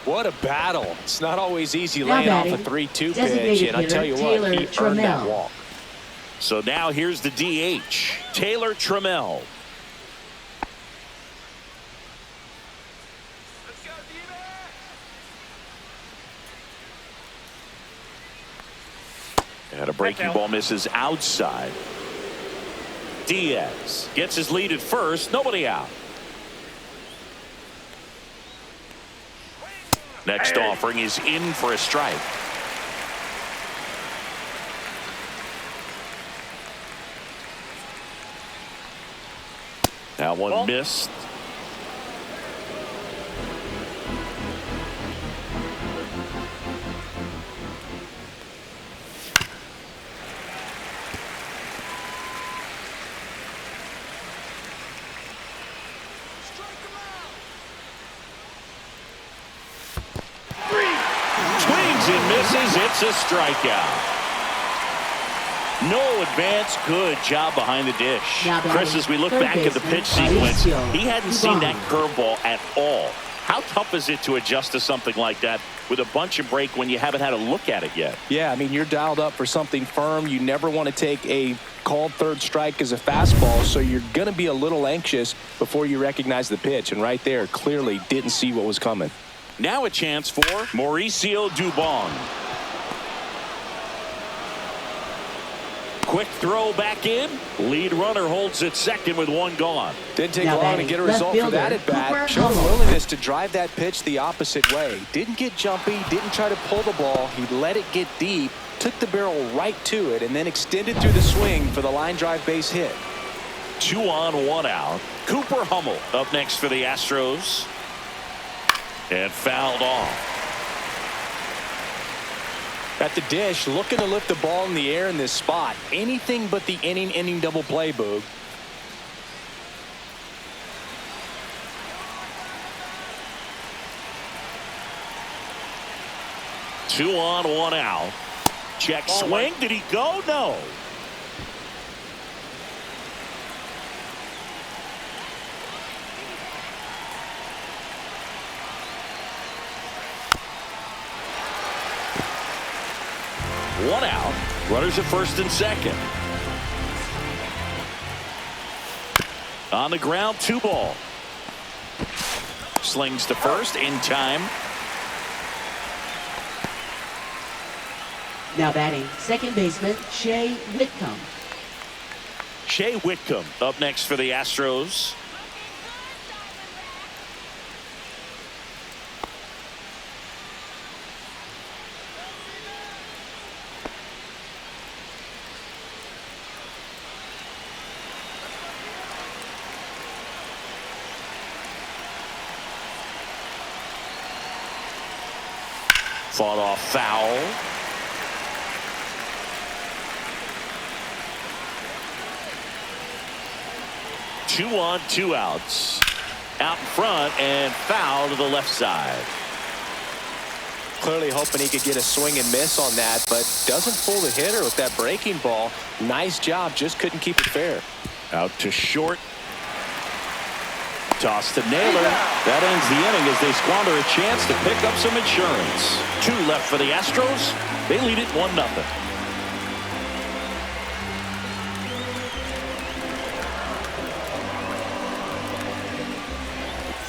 What a battle. It's not always easy laying off a 3-2 pitch, and I tell you what, he earned that walk. So now here's the DH, Taylor Trammell. And a breaking ball misses outside. Diaz gets his lead at first, nobody out. Next offering is in for a strike. That one missed. And misses. It's a strikeout. No advance. Good job behind the dish. Chris, as we look back at the pitch sequence, he hadn't seen that curveball at all. How tough is it to adjust to something like that with a bunch of break when you haven't had a look at it yet? Yeah, I mean, you're dialed up for something firm. You never want to take a called third strike as a fastball, so you're going to be a little anxious before you recognize the pitch. And right there, clearly didn't see what was coming. Now a chance for Mauricio Dubon. Quick throw back in. Lead runner holds it second with one gone. Didn't take long to get a result for that at bat. Showed a willingness to drive that pitch the opposite way. Didn't get jumpy, didn't try to pull the ball. He let it get deep, took the barrel right to it, and then extended through the swing for the line drive base hit. 2 on, 1 out. Cooper Hummel up next for the Astros. And fouled off. At the dish, looking to lift the ball in the air in this spot. Anything but the inning double play, Boog. Two on, 1 out. Check swing. Did he go? No. One out. Runners at first and second. On the ground, 2 ball. Slings to first in time. Now batting, second baseman Shea Whitcomb. Shea Whitcomb up next for the Astros. Fought off foul. Two on, 2 outs. Out in front and foul to the left side. Clearly hoping he could get a swing and miss on that, but doesn't fool the hitter with that breaking ball. Nice job, just couldn't keep it fair. Out to short. Toss to Naylor. That ends the inning as they squander a chance to pick up some insurance. 2 left for the Astros. They lead it 1-0.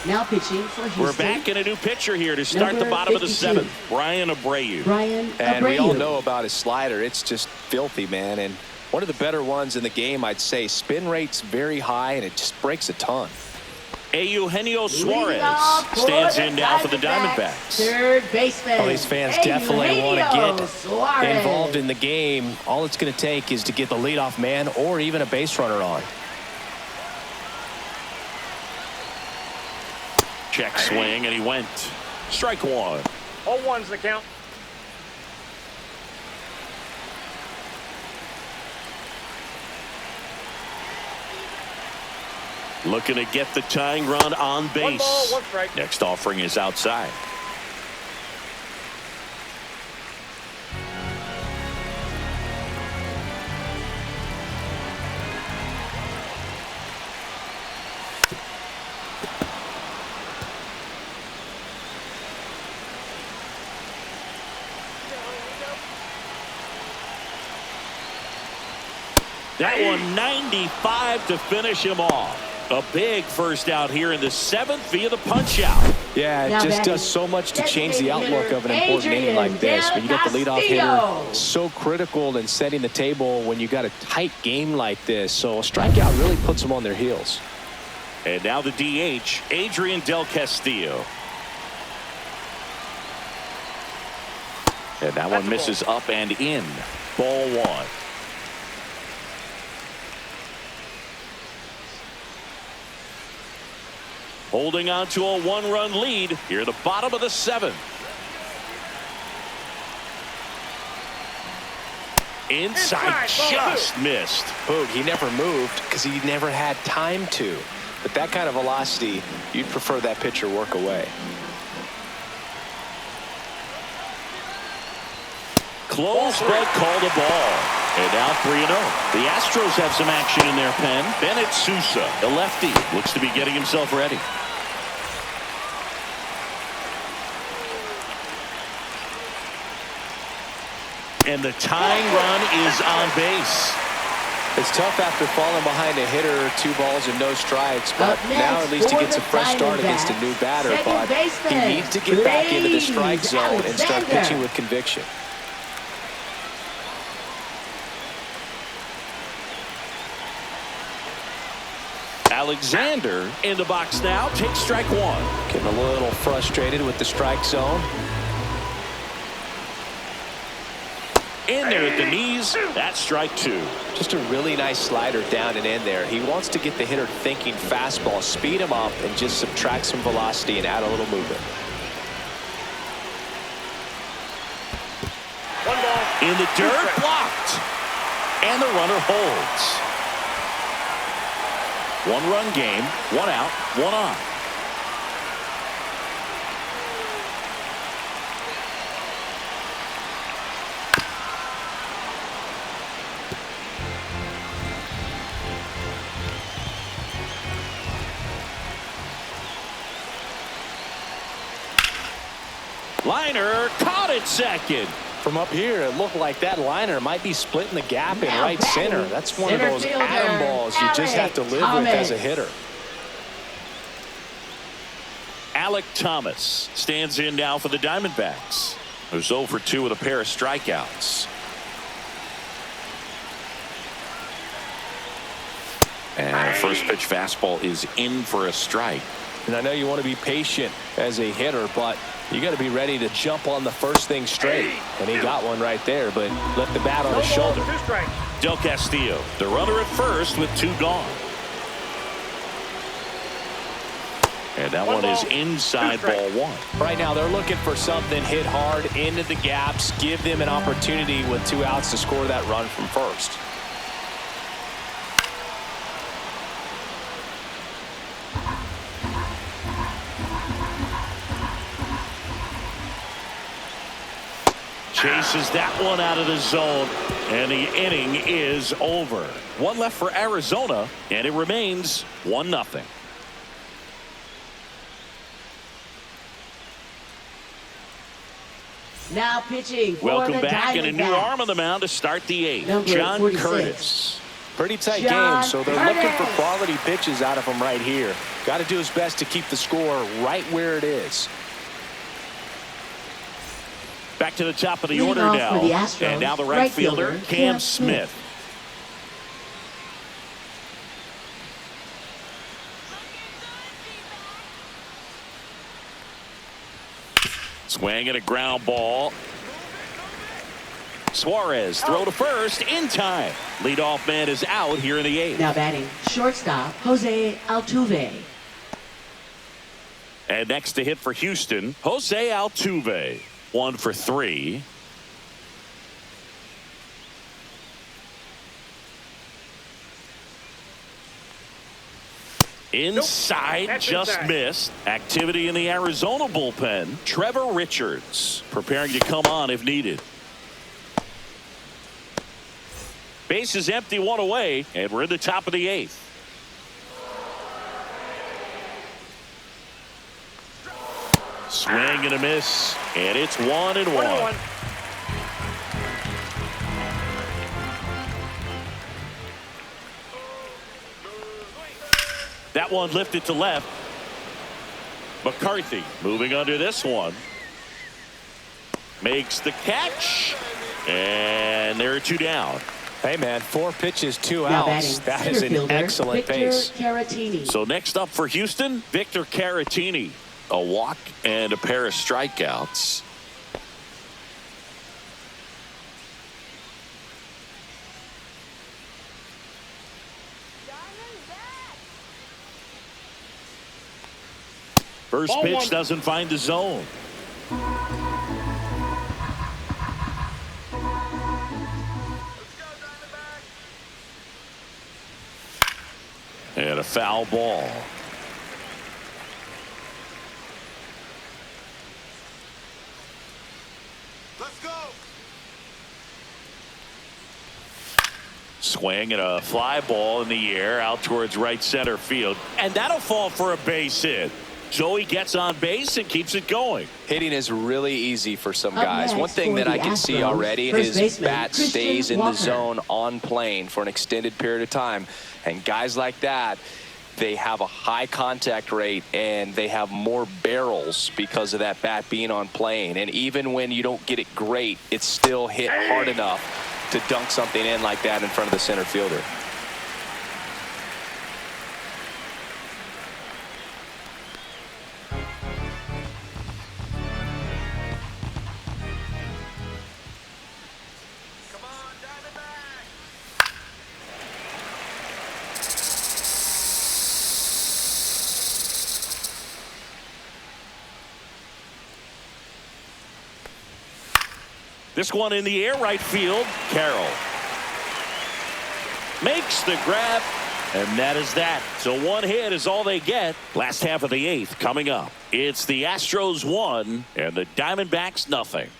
Now pitching for Houston. We're back in a new pitcher here to start Number the bottom 52. of the seventh. Brian Abreu. And we all know about his slider. It's just filthy, man. And one of the better ones in the game, I'd say. Spin rate's very high, and it just breaks a ton. Eugenio Suarez stands in now for the Diamondbacks. Third baseman. All these fans definitely want to get involved in the game. All it's going to take is to get the leadoff man or even a base runner on. Check swing, and he went. Strike one. 0-1's the count. Looking to get the tying run on base. 1 ball, 1 strike. Next offering is outside. That one 95 to finish him off. A big first out here in the seventh via the punch out. Yeah, it just does so much to change the outlook of an important inning like this. When you got the leadoff hitter, so critical in setting the table when you got a tight game like this. So a strikeout really puts them on their heels. And now the DH, Adrian Del Castillo. And that one misses up and in. Ball one. Holding on to a 1-run lead here at the bottom of the seventh. Inside, just missed. Boog, he never moved because he never had time to. But that kind of velocity, you'd prefer that pitcher work away. Close but called a ball. And now 3-0. The Astros have some action in their pen. Bennett Sousa, the lefty, looks to be getting himself ready. And the tying run is on base. It's tough after falling behind a hitter, 2 balls and no strikes, but now at least he gets a fresh start against a new batter. But he needs to get back into the strike zone and start pitching with conviction. Alexander in the box now. Takes strike one. Getting a little frustrated with the strike zone. In there at the knees. That's strike two. Just a really nice slider down and in there. He wants to get the hitter thinking fastball, speed him up, and just subtract some velocity and add a little movement. 1 ball. In the dirt, blocked. And the runner holds. 1-run game, 1 out, 1 on. Liner caught it second. From up here, it looked like that liner might be splitting the gap in right center. That's one of those atom balls you just have to live with as a hitter. Alec Thomas stands in now for the Diamondbacks, who's 0 for 2 with a pair of strikeouts. And first pitch fastball is in for a strike. And I know you want to be patient as a hitter, but you got to be ready to jump on the first thing straight. And he got one right there, but left the bat on his shoulder. 2 strikes. Del Castillo, the runner at first with 2 gone. And that one is inside ball one. Right now they're looking for something hit hard into the gaps, give them an opportunity with 2 outs to score that run from first. Chases that one out of the zone, and the inning is over. 1 left for Arizona, and it remains 1-0. Now pitching for Welcome the back, and a new Diamondbacks. arm on the mound to start the 8th. Number John 46. Curtis. Pretty tight game, so they're looking for quality pitches out of him right here. Got to do his best to keep the score right where it is. Back to the top of the order now. And now the right fielder, Cam Smith. Swing and a ground ball. Suarez throw to first in time. Leadoff man is out here in the 8th. Now batting shortstop Jose Altuve. And next to hit for Houston, Jose Altuve. 1 for 3. Inside, just missed. Activity in the Arizona bullpen. Trevor Richards preparing to come on if needed. Base is empty, 1 away, and we're in the top of the 8th. Swing and a miss, and it's 1-1. That one lifted to left. McCarthy moving under this one. Makes the catch, and there are 2 down. Hey, man, 4 pitches, 2 outs. That is an excellent pace. So next up for Houston, Victor Caratini. A walk and a pair of strikeouts. First pitch doesn't find the zone. And a foul ball. Let's go. Swing and a fly ball in the air out towards right center field. And that'll fall for a base hit. Joey gets on base and keeps it going. Hitting is really easy for some guys. One thing that I can see already, his bat stays in the zone on plane for an extended period of time. And guys like that, they have a high contact rate and they have more barrels because of that bat being on plane. And even when you don't get it great, it's still hit hard enough to dunk something in like that in front of the center fielder. This one in the air, right field. Carroll makes the grab, and that is that. So 1 hit is all they get. Last half of the 8th coming up. It's the Astros 1 and the Diamondbacks nothing.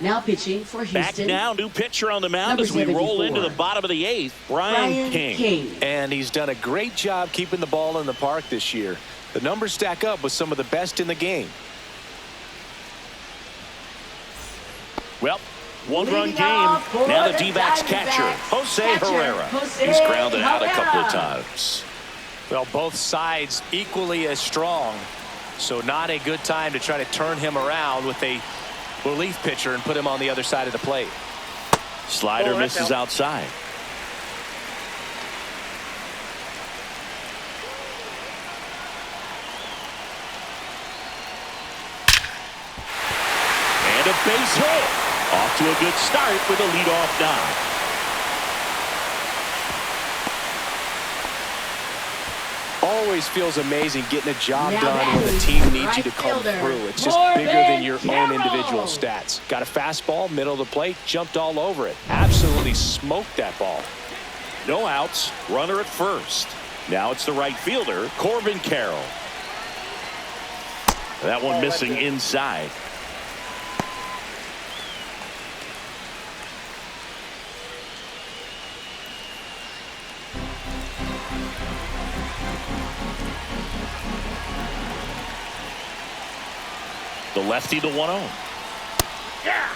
Now pitching for Houston. Back now, new pitcher on the mound as we roll into the bottom of the 8th. Brian King. And he's done a great job keeping the ball in the park this year. The numbers stack up with some of the best in the game. Well, 1-run game. Now the D-backs catcher, Jose Herrera. He's grounded out a couple of times. Well, both sides equally as strong. So not a good time to try to turn him around with a relief pitcher and put him on the other side of the plate. Slider misses outside. And a base hit. Off to a good start with a leadoff knock. Always feels amazing getting a job done when the team needs you to come through. It's just bigger than your own individual stats. Got a fastball, middle of the plate, jumped all over it. Absolutely smoked that ball. No outs, runner at first. Now it's the right fielder, Corbin Carroll. That one missing inside. The lefty, the 1-0. Yeah.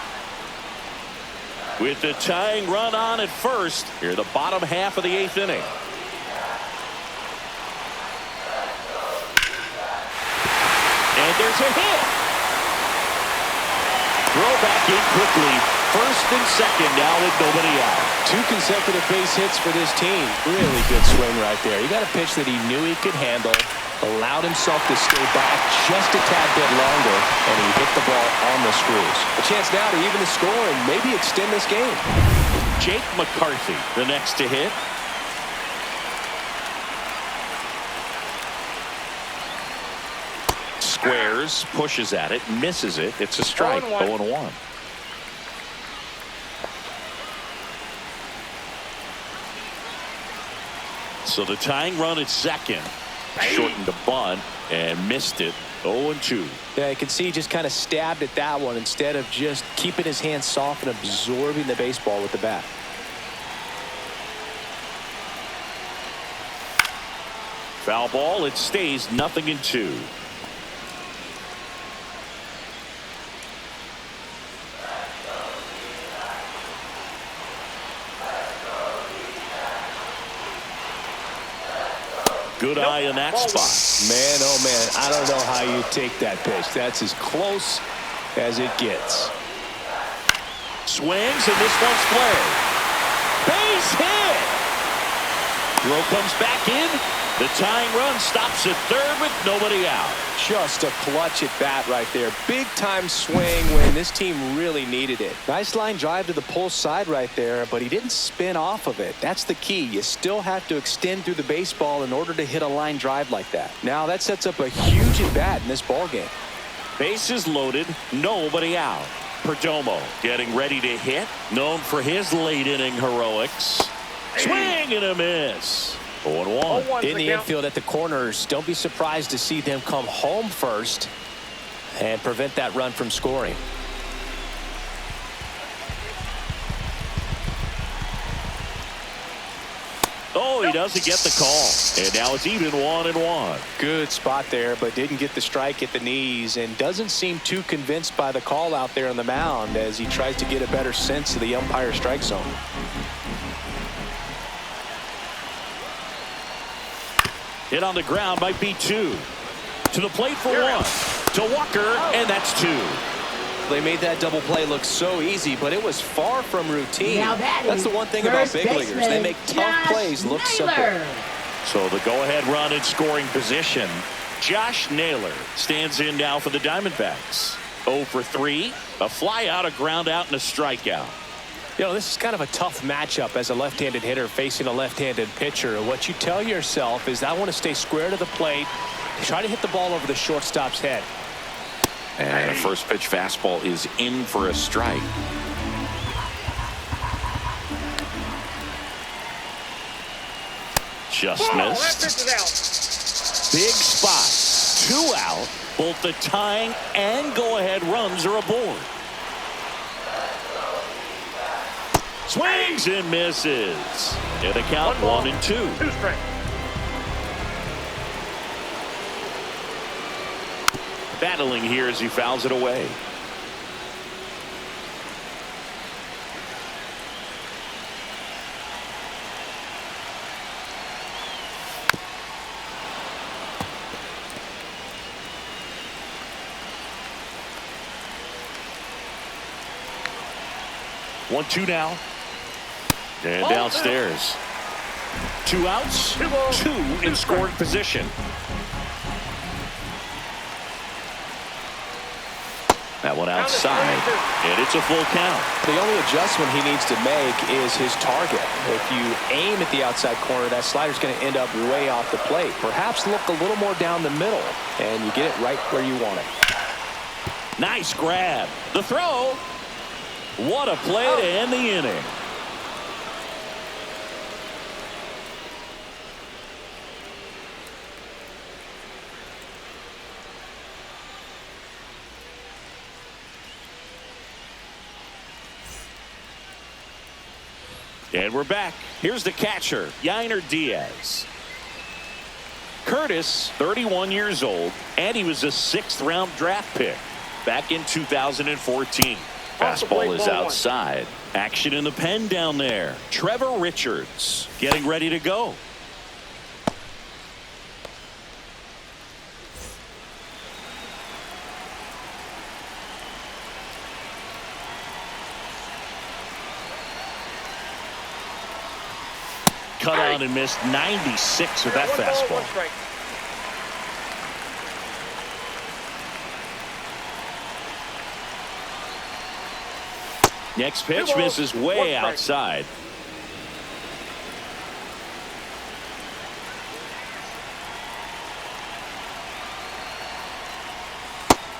With the tying run on at first, here the bottom half of the 8th inning. And there's a hit. Throw back in quickly. First and second now with nobody out. 2 consecutive base hits for this team. Really good swing right there. He got a pitch that he knew he could handle, allowed himself to stay back just a tad bit longer, and he hit the ball on the screws. A chance now to even the score and maybe extend this game. Jake McCarthy, the next to hit. Squares, pushes at it, misses it. It's a strike. 0-1. So the tying run at second, shortened the bunt and missed it. 0-2. Yeah, you can see he just kind of stabbed at that one instead of just keeping his hands soft and absorbing the baseball with the bat. Foul ball. It stays 0-2. Good eye in that spot. Man, oh man, I don't know how you take that pitch. That's as close as it gets. Swings, and this one's flared. Base hit. Throw comes back in. The tying run stops at third with nobody out. Just a clutch at bat right there. Big time swing when this team really needed it. Nice line drive to the pull side right there, but he didn't spin off of it. That's the key. You still have to extend through the baseball in order to hit a line drive like that. Now that sets up a huge at bat in this ball game. Bases loaded, nobody out. Perdomo getting ready to hit, known for his late inning heroics. Swing and a miss. 0-1. In the infield at the corners, don't be surprised to see them come home first and prevent that run from scoring. Oh, he doesn't get the call. And now it's even 1-1. Good spot there, but didn't get the strike at the knees and doesn't seem too convinced by the call out there on the mound as he tries to get a better sense of the umpire strike zone. Hit on the ground might be 2. To the plate for 1. To Walker, and that's 2. They made that double play look so easy, but it was far from routine. That's the one thing about big leaguers. They make tough plays look simple. So the go-ahead run in scoring position. Josh Naylor stands in now for the Diamondbacks. 0 for 3. A fly out, a ground out, and a strikeout. You know, this is kind of a tough matchup as a left-handed hitter facing a left-handed pitcher. What you tell yourself is, I want to stay square to the plate, try to hit the ball over the shortstop's head. And a first pitch fastball is in for a strike. Just missed. Big spot. 2 out. Both the tying and go-ahead runs are aboard. Swings and misses. And the count 1-2. 2 strikes. Battling here as he fouls it away. One, 2 now. And downstairs. 2 outs, 2 in scoring position. That one outside, and it's a full count. The only adjustment he needs to make is his target. If you aim at the outside corner, that slider's going to end up way off the plate. Perhaps look a little more down the middle, and you get it right where you want it. Nice grab. The throw. What a play to end the inning. And we're back. Here's the catcher, Yainer Diaz. Curtis, 31 years old, and he was a 6th-round draft pick. back in 2014. Fastball is outside. Action in the pen down there. Trevor Richards getting ready to go. Cut on and missed 96 with that fastball. Next pitch misses way outside.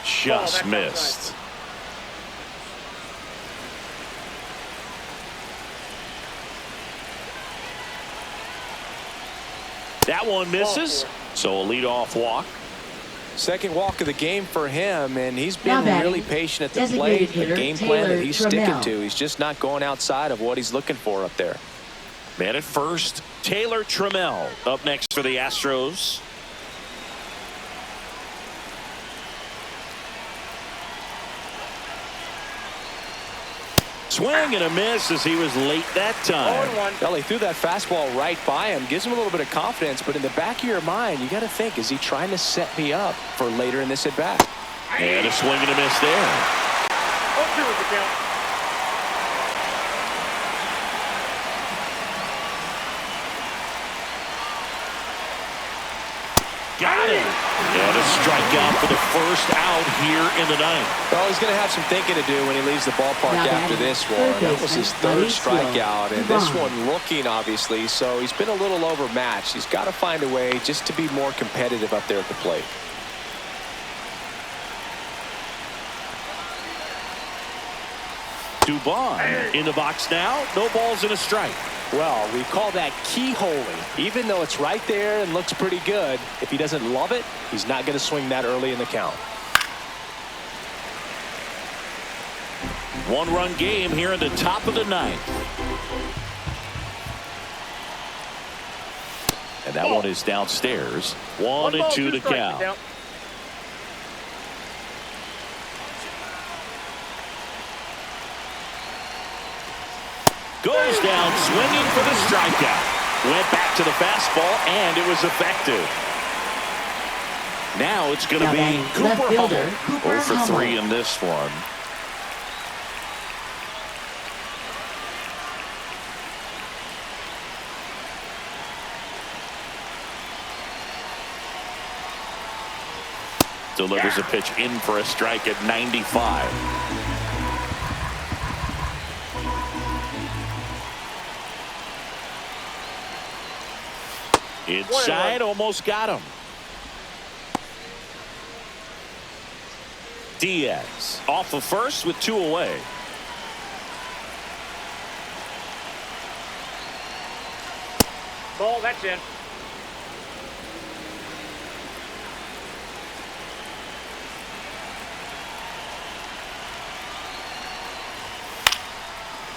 Just missed. That one misses. So a leadoff walk. Second walk of the game for him, and he's been really patient at the plate. The game plan that he's sticking to. He's just not going outside of what he's looking for up there. Man at first, Taylor Trammell up next for the Astros. Swing and a miss as he was late that time. Well, he threw that fastball right by him. Gives him a little bit of confidence, but in the back of your mind, you got to think, is he trying to set me up for later in this at bat? And a swing and a miss there. 0-2 is the count. Got it. And a strikeout for the first out here in the ninth. Well, he's going to have some thinking to do when he leaves the ballpark after this one. That was his third strikeout, and this one looking, obviously, so he's been a little overmatched. He's got to find a way just to be more competitive up there at the plate. Dubon in the box now. No balls and a strike. Well, we call that keyholing. Even though it's right there and looks pretty good, if he doesn't love it, he's not going to swing that early in the count. One-run game here in the top of the ninth. And that one is downstairs. 1-2 to count. Goes down swinging for the strikeout. Went back to the fastball, and it was effective. Now it's going to be Cooper Hummel. 0 for 3 in this one. Delivers a pitch in for a strike at 95. Inside, almost got him. Diaz off of first with 2 away. Ball, that's in.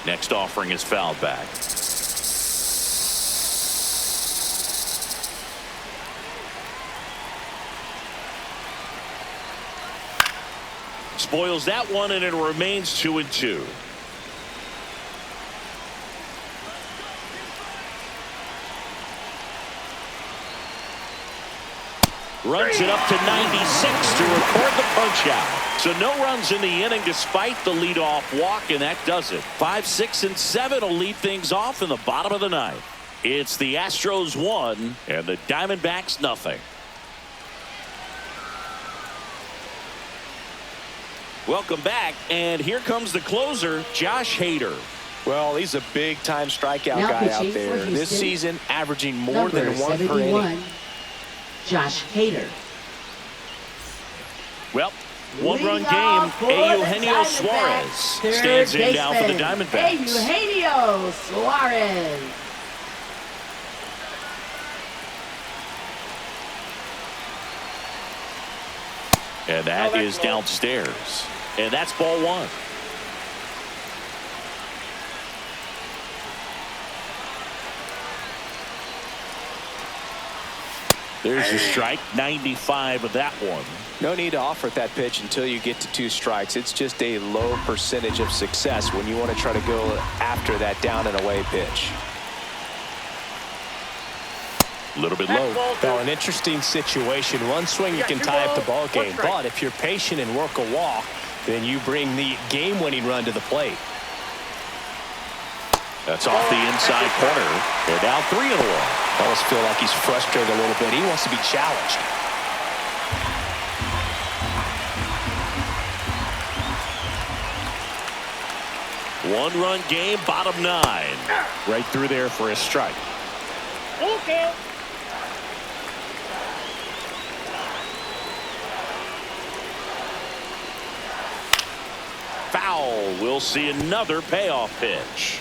Next offering is fouled back. Spoils that one, and it remains 2-2. Runs it up to 96 to record the punch out. So no runs in the inning despite the leadoff walk, and that does it. 5, 6, and 7 will lead things off in the bottom of the ninth. It's the Astros 1 and the Diamondbacks nothing. Welcome back, and here comes the closer, Josh Hader. Well, he's a big-time strikeout guy out there. This season, averaging more than 1 per inning. Josh Hader. Well, one-run game. Eugenio Suarez stands in now for the Diamondbacks. Eugenio Suarez. And that is downstairs. And that's ball 1. There's your strike. 95 of that one. No need to offer at that pitch until you get to 2 strikes. It's just a low percentage of success when you want to try to go after that down and away pitch. A little bit low. Well, an interesting situation. One swing you can tie up the ball game, but if you're patient and work a walk, then you bring the game-winning run to the plate. That's off the inside corner. They're down 3-1. I almost feel like he's frustrated a little bit. He wants to be challenged. One-run game, bottom 9. Right through there for a strike. Okay. Foul. We'll see another payoff pitch.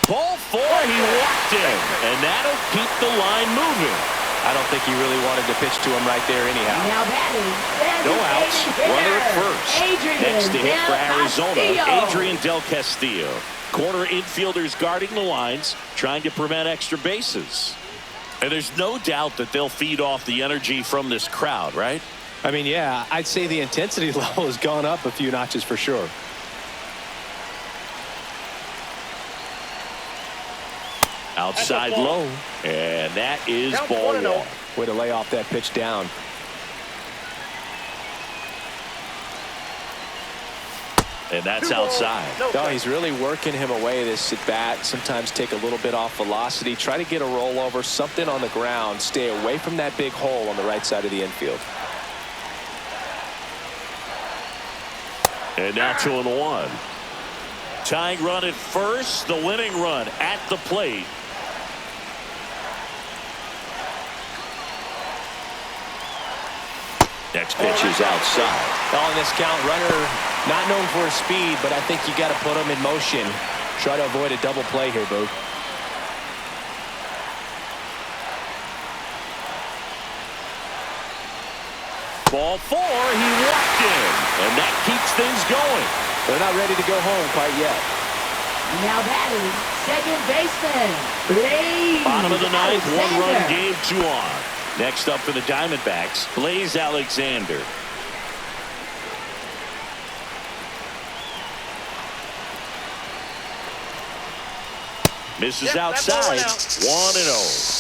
Ball 4, he walked in, and that'll keep the line moving. I don't think he really wanted to pitch to him right there anyhow. Now batting, No outs, runner at first. Next to hit for Arizona, Adrian Del Castillo. Corner infielders guarding the lines, trying to prevent extra bases. And there's no doubt that they'll feed off the energy from this crowd, right? I mean, yeah, I'd say the intensity level has gone up a few notches for sure. Outside low, and that is ball 1. Way to lay off that pitch down. And that's outside. No, he's really working him away this at bat. Sometimes take a little bit off velocity. Try to get a rollover, something on the ground. Stay away from that big hole on the right side of the infield. And now 2-1. Tying run at first, the winning run at the plate. Next pitch is outside. On this count, runner not known for his speed, but I think you got to put him in motion. Try to avoid a double play here, Boo. Ball 4, he walked in, and that keeps things going. They're not ready to go home quite yet. Now batting, second baseman, Blaze. Bottom of the 9th, Alexander. 1-run game, 2 on. Next up for the Diamondbacks, Blaze Alexander. Misses outside, 1-0.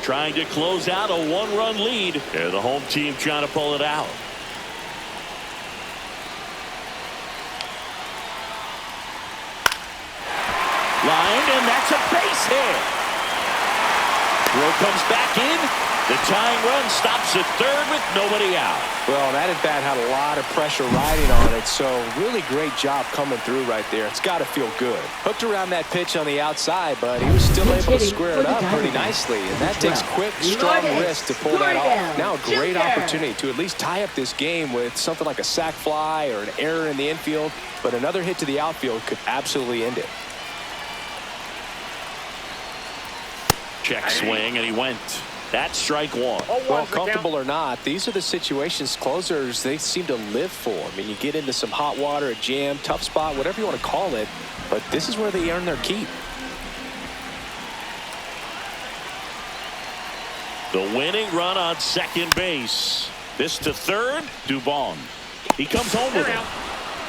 Trying to close out a 1-run lead. Yeah, the home team trying to pull it out. Line, and that's a base hit. Throw comes back in. The tying run stops at third with nobody out. Well, that at bat had a lot of pressure riding on it, so really great job coming through right there. It's got to feel good. Hooked around that pitch on the outside, but he was still able to square it up pretty nicely, and that takes quick, strong wrist to pull that off. Now a great opportunity to at least tie up this game with something like a sac fly or an error in the infield, but another hit to the outfield could absolutely end it. Check swing, and he went. That's strike 1. Well, comfortable or not, these are the situations closers they seem to live for. I mean, you get into some hot water, a jam, tough spot, whatever you want to call it, but this is where they earn their keep. The winning run on second base. This to third, Dubon. He comes home with it.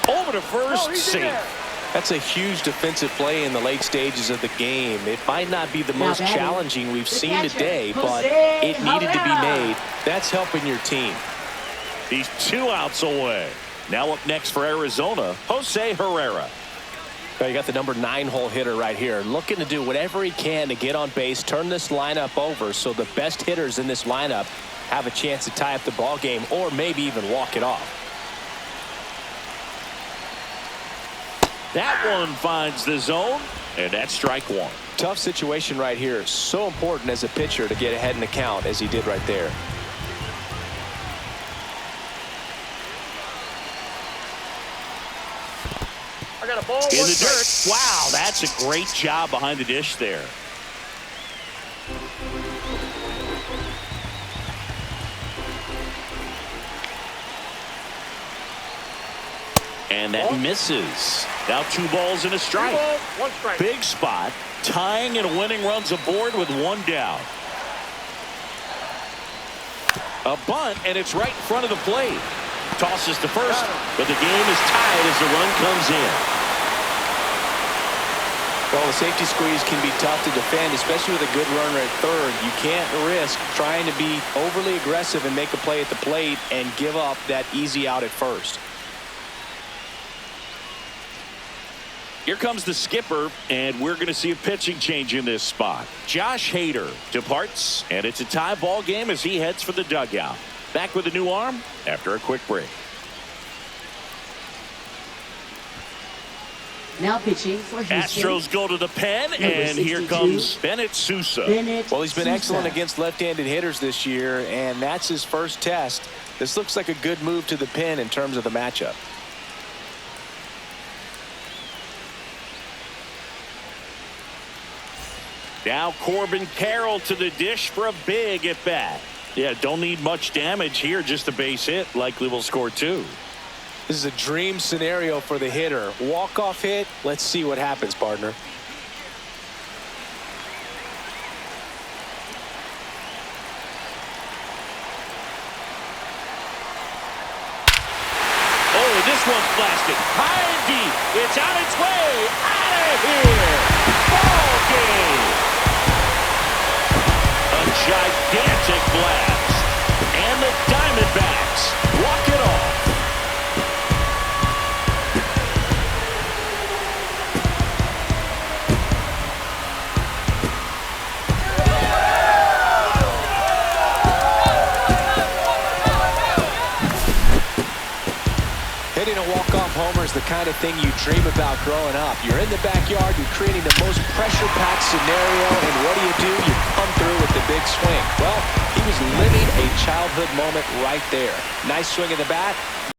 Over to first, safe. That's a huge defensive play in the late stages of the game. It might not be the most challenging we've seen today, but it needed to be made. That's helping your team. He's 2 outs away. Now up next for Arizona, Jose Herrera. You got the number 9 hole hitter right here, looking to do whatever he can to get on base, turn this lineup over so the best hitters in this lineup have a chance to tie up the ball game or maybe even walk it off. That one finds the zone. And that's strike one. Tough situation right here. So important as a pitcher to get ahead in the count as he did right there. I got a ball. In the dirt. Wow, that's a great job behind the dish there. And that misses. Now 2 balls and a strike. 2 balls, 1 strike. Big spot. Tying and winning runs aboard with 1 down. A bunt, and it's right in front of the plate. Tosses to first, but the game is tied as the run comes in. Well, the safety squeeze can be tough to defend, especially with a good runner at third. You can't risk trying to be overly aggressive and make a play at the plate and give up that easy out at first. Here comes the skipper, and we're going to see a pitching change in this spot. Josh Hader departs, and it's a tie ball game as he heads for the dugout. Back with a new arm after a quick break. Now pitching for Houston. Astros go to the pen, and here comes Bennett Sousa. Well, he's been excellent against left-handed hitters this year, and that's his first test. This looks like a good move to the pen in terms of the matchup. Now Corbin Carroll to the dish for a big at bat. Yeah, don't need much damage here, just a base hit. Likely will score 2. This is a dream scenario for the hitter. Walk-off hit. Let's see what happens, partner. Oh, this one's blasted. High and deep. It's on its way. Out of here. Ball game. A gigantic blast. And the Diamondbacks walk it off. Hitting a walk-off homer is the kind of thing you dream about growing up. You're in the backyard, you're creating the most pressure-packed scenario, and what do? You come through with the big swing. Well, he was living a childhood moment right there. Nice swing of the bat.